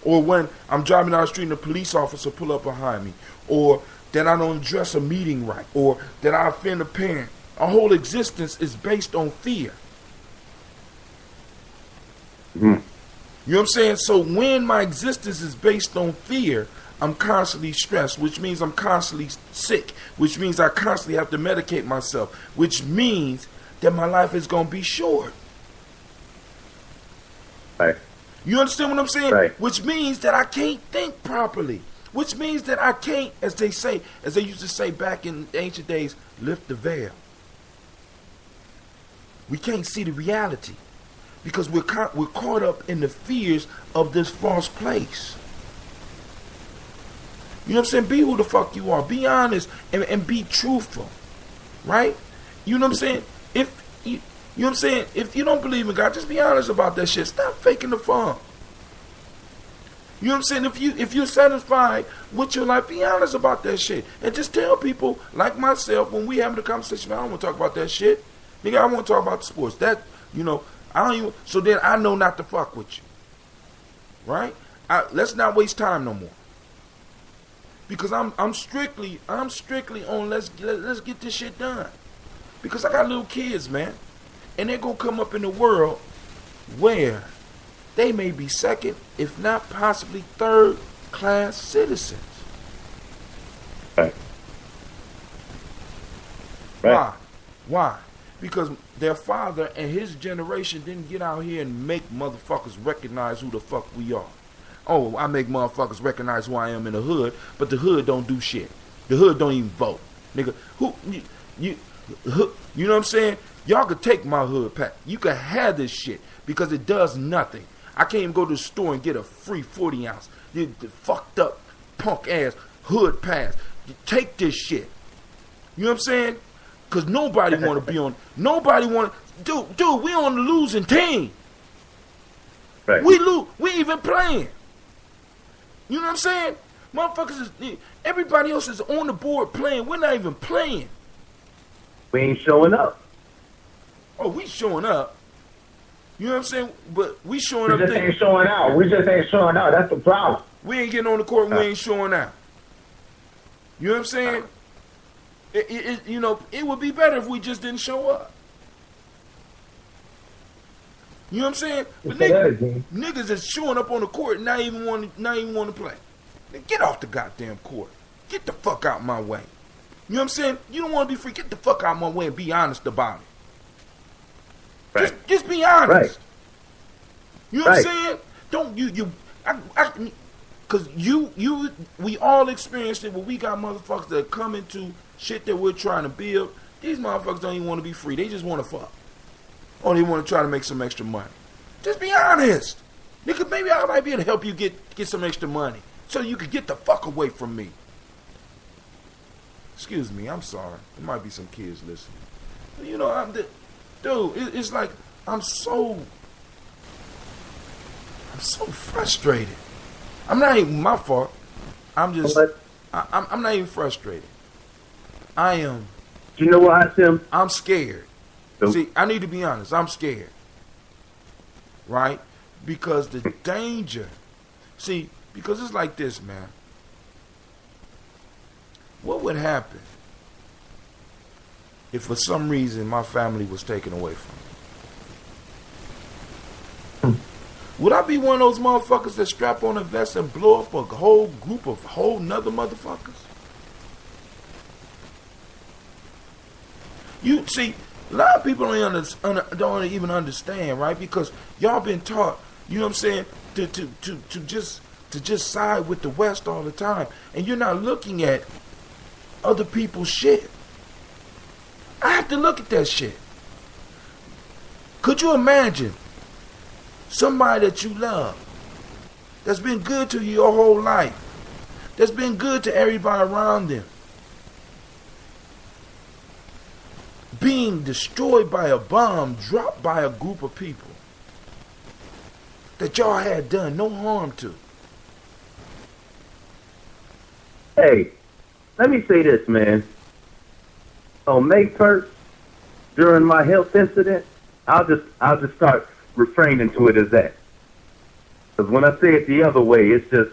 Or when I'm driving down the street and a police officer pull up behind me. Or that I don't address a meeting right. Or that I offend a parent. Our whole existence is based on fear. Mm. You know what I'm saying? So when my existence is based on fear, I'm constantly stressed, which means I'm constantly sick, which means I constantly have to medicate myself, which means that my life is going to be short. Right. You understand what I'm saying? Right. Which means that I can't think properly. Which means that I can't, as they used to say back in ancient days, lift the veil. We can't see the reality because we're caught up in the fears of this false place. You know what I'm saying? Be who the fuck you are. Be honest and be truthful. Right? You know what I'm saying? You know what I'm saying? If you don't believe in God, just be honest about that shit. Stop faking the funk. You know what I'm saying? If you're satisfied with your life, be honest about that shit. And just tell people, like myself, when we having the conversation, I don't want to talk about that shit. Nigga, I want to talk about the sports. That, you know, I don't even, so then I know not to fuck with you. Right? Let's not waste time no more. Because I'm strictly on let's get this shit done. Because I got little kids, man. And they're going to come up in a world where they may be second, if not possibly third class citizens. Right. Why? Because their father and his generation didn't get out here and make motherfuckers recognize who the fuck we are. Oh, I make motherfuckers recognize who I am in the hood, but the hood don't do shit. The hood don't even vote. Nigga, you know what I'm saying? Y'all could take my hood pack. You can have this shit because it does nothing. I can't even go to the store and get a free 40 ounce. You fucked up punk ass hood pass. You take this shit. You know what I'm saying? Because nobody want to be on. Nobody want to. Dude, we on the losing team. Right. We lose. We even playing. You know what I'm saying? Motherfuckers everybody else is on the board playing. We're not even playing. We ain't showing up. Oh, we showing up. You know what I'm saying? But we showing We up. just ain't showing out. We just ain't showing out. That's the problem. We ain't getting on the court and we ain't showing out. You know what I'm saying? You know, it would be better if we just didn't show up. You know what I'm saying? But niggas is showing up on the court and not even want to play. Get off the goddamn court. Get the fuck out my way. You know what I'm saying? You don't want to be free. Get the fuck out my way and be honest about it. Right. Just be honest. Right. You know what I'm saying? Don't because we all experienced it, but we got motherfuckers that come into shit that we're trying to build. These motherfuckers don't even want to be free. They just want to fuck. Or they want to try to make some extra money. Just be honest. Nigga, maybe I might be able to help you get some extra money so you could get the fuck away from me. Excuse me, I'm sorry. There might be some kids listening. But you know, it's like I'm so frustrated. I'm not even my fault. I'm not even frustrated. I am. You know what, Tim? I'm scared. Nope. See, I need to be honest. I'm scared. Right? Because the danger. See, because it's like this, man. What would happen if for some reason my family was taken away from me? Would I be one of those motherfuckers that strap on a vest and blow up a whole group of whole nother motherfuckers? You see, a lot of people don't even understand, right? Because y'all been taught, you know what I'm saying, to just side with the West all the time, and you're not looking at other people's shit. I have to look at that shit. Could you imagine somebody that you love, that's been good to you your whole life, that's been good to everybody around them, being destroyed by a bomb dropped by a group of people that y'all had done no harm to? Hey, let me say this, man. On May 1st, during my health incident, I'll just start refraining to it as that. Because when I say it the other way, it's just.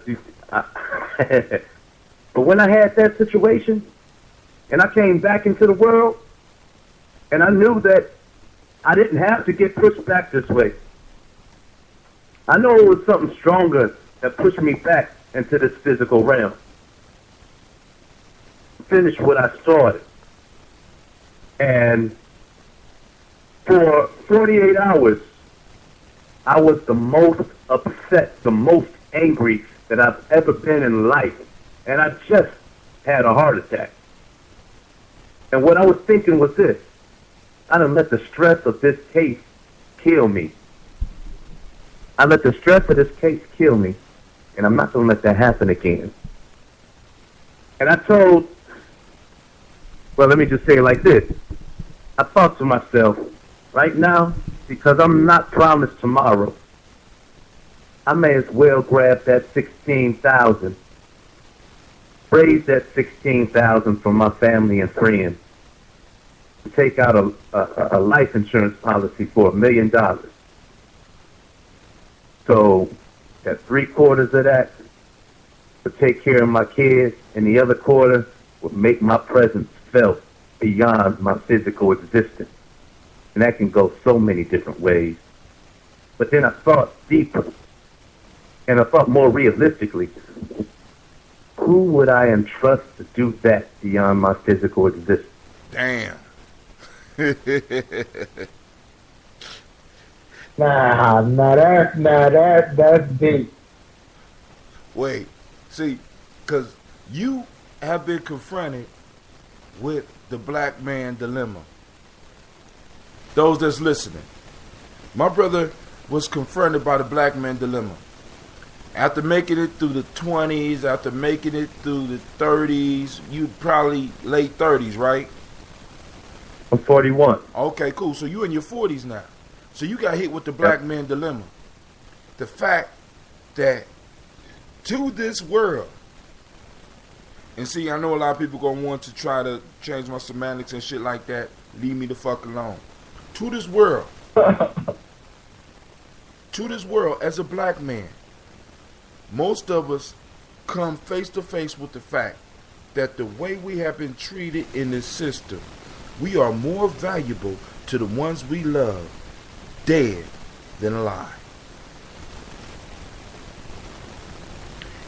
But when I had that situation, and I came back into the world, and I knew that I didn't have to get pushed back this way. I know it was something stronger that pushed me back into this physical realm. Finish what I started. And for 48 hours, I was the most upset, the most angry that I've ever been in life. And I just had a heart attack. And what I was thinking was this: I done let the stress of this case kill me. I let the stress of this case kill me, and I'm not going to let that happen again. And I told, well, let me just say it like this. I thought to myself, right now, because I'm not promised tomorrow, I may as well grab that $16,000, raise that $16,000 from my family and friends, and take out a life insurance policy for $1 million. So that 3/4 of that would take care of my kids, and the other quarter would make my presence felt beyond my physical existence. And that can go so many different ways. But then I thought deeper, and I thought more realistically, who would I entrust to do that beyond my physical existence? Damn. That's deep. Wait, see, because you have been confronted with the black man dilemma. Those that's listening, my brother was confronted by the black man dilemma. After making it through the 20s, after making it through the 30s, you probably late 30s, right? I'm 41. Okay, cool. So you in your 40s now. So you got hit with the black man dilemma. The fact that to this world, and see, I know a lot of people gonna want to try to change my semantics and shit like that. Leave me the fuck alone. To this world, as a black man, most of us come face to face with the fact that the way we have been treated in this system, we are more valuable to the ones we love dead than alive.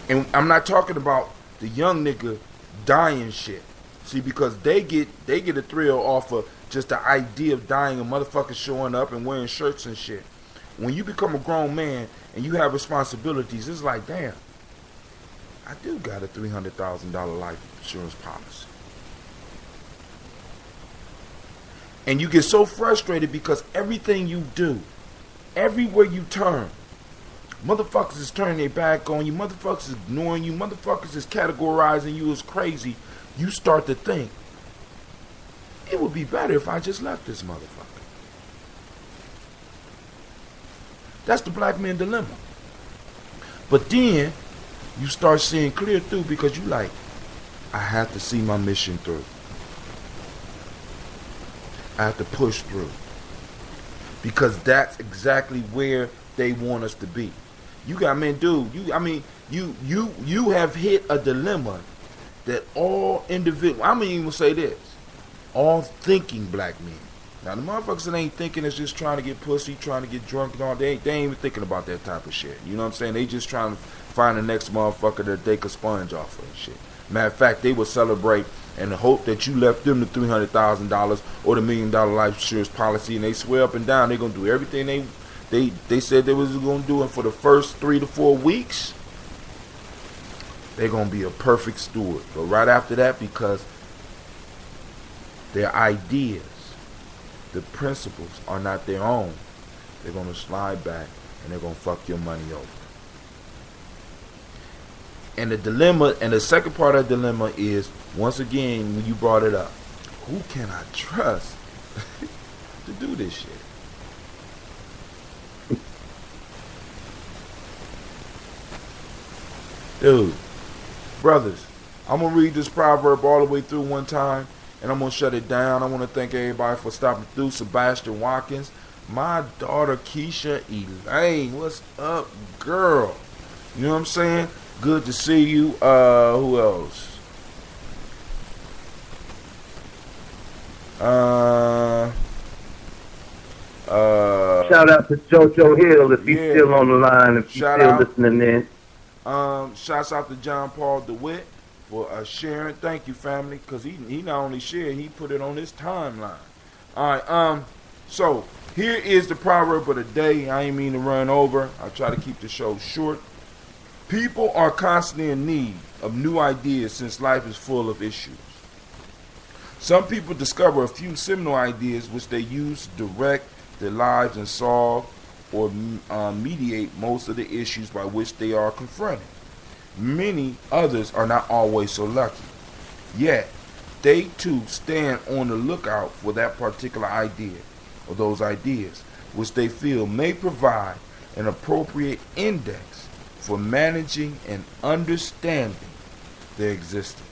And I'm not talking about the young nigga dying shit. See, because they get a thrill off of just the idea of dying and motherfuckers showing up and wearing shirts and shit. When you become a grown man and you have responsibilities, it's like, damn, I do got a $300,000 life insurance policy. And you get so frustrated because everything you do, everywhere you turn, motherfuckers is turning their back on you, motherfuckers is ignoring you, motherfuckers is categorizing you as crazy. You start to think, it would be better if I just left this motherfucker. That's the black man dilemma. But then you start seeing clear through because you like, I have to see my mission through. I have to push through. Because that's exactly where they want us to be. You got, man, dude, you have hit a dilemma that all individuals, I'm going to even say this, all thinking black men. Now, the motherfuckers that ain't thinking is just trying to get pussy, trying to get drunk and all, they ain't even thinking about that type of shit. You know what I'm saying? They just trying to find the next motherfucker that they could sponge off of and shit. Matter of fact, they would celebrate and hope that you left them the $300,000 or the $1 million life insurance policy, and they swear up and down they're going to do everything they said they was going to do, and for the first 3 to 4 weeks, they're going to be a perfect steward. But right after that, because their ideas, the principles are not their own, they're going to slide back and they're going to fuck your money over. And the dilemma, and the second part of the dilemma is, once again, when you brought it up, who can I trust to do this shit? Dude, brothers, I'm going to read this proverb all the way through one time, and I'm going to shut it down. I want to thank everybody for stopping through. Sebastian Watkins, my daughter Keisha Elaine, what's up, girl? You know what I'm saying? Good to see you. Who else? Shout out to JoJo Hill if he's still on the line, if he's still listening in. Shouts out to John Paul DeWitt for sharing. Thank you, family, because he not only shared, he put it on his timeline. All right, so here is the proverb of the day. I ain't mean to run over. I try to keep the show short. People are constantly in need of new ideas since life is full of issues. Some people discover a few seminal ideas which they use to direct their lives and solve or mediate most of the issues by which they are confronted. Many others are not always so lucky. Yet, they too stand on the lookout for that particular idea or those ideas which they feel may provide an appropriate index for managing and understanding their existence.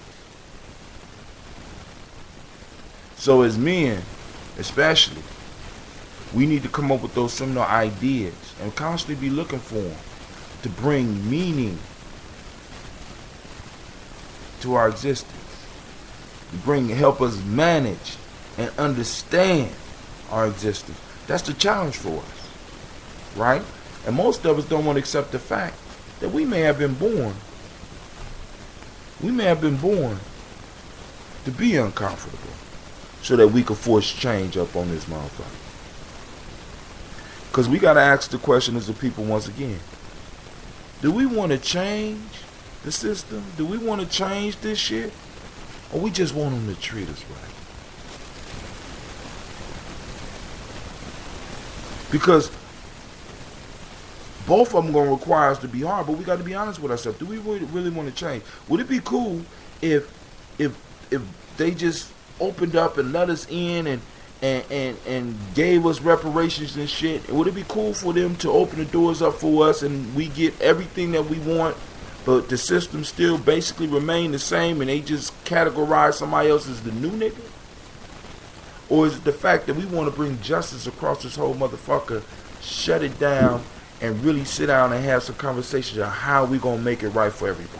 So as men, especially, we need to come up with those seminal ideas and constantly be looking for them to bring meaning to our existence, to help us manage and understand our existence. That's the challenge for us, right? And most of us don't want to accept the fact that we may have been born to be uncomfortable so that we could force change up on this motherfucker. Because we got to ask the question as the people once again. Do we want to change the system? Do we want to change this shit? Or we just want them to treat us right? Because both of them going to require us to be hard, but we got to be honest with ourselves. Do we really want to change? Would it be cool if they just opened up and let us in and gave us reparations and shit? Would it be cool for them to open the doors up for us and we get everything that we want, but the system still basically remain the same and they just categorize somebody else as the new nigga? Or is it the fact that we want to bring justice across this whole motherfucker, shut it down, and really sit down and have some conversations on how we gonna make it right for everybody?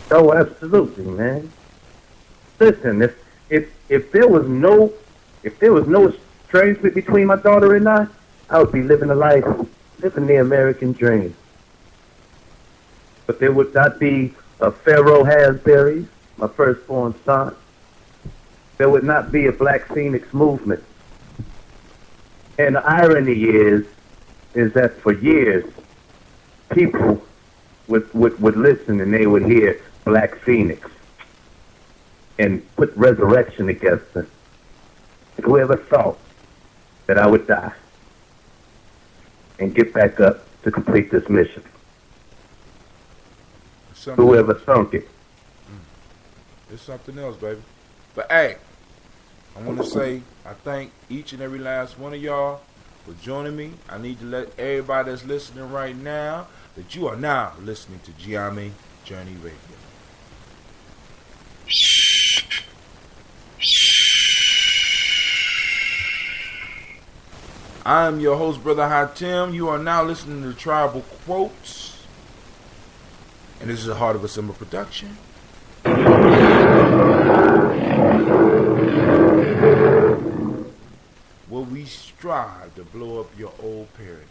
Oh, absolutely, man. Listen, if there was no estrangement between my daughter and I would be living the American dream. But there would not be a Pharaoh Hasbury, my firstborn son. There would not be a Black Phoenix movement. And the irony is that for years, people would listen and they would hear Black Phoenix and put resurrection against it. Whoever thought that I would die and get back up to complete this mission. Whoever thunk it. It's something else, baby. But hey, I want to say I thank each and every last one of y'all for joining me. I need to let everybody that's listening right now that you are now listening to Gye-Nyame Journey Radio. I am your host, Brother Hatim. You are now listening to Tribal Quotes. And this is a Heart of a Simba production. Where we strive to blow up your old paradigm.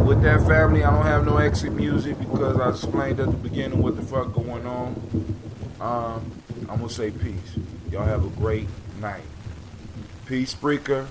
With that, family, I don't have no exit music because I explained at the beginning what the fuck going on. I'm going to say peace. Y'all have a great night. Peace, Spreaker.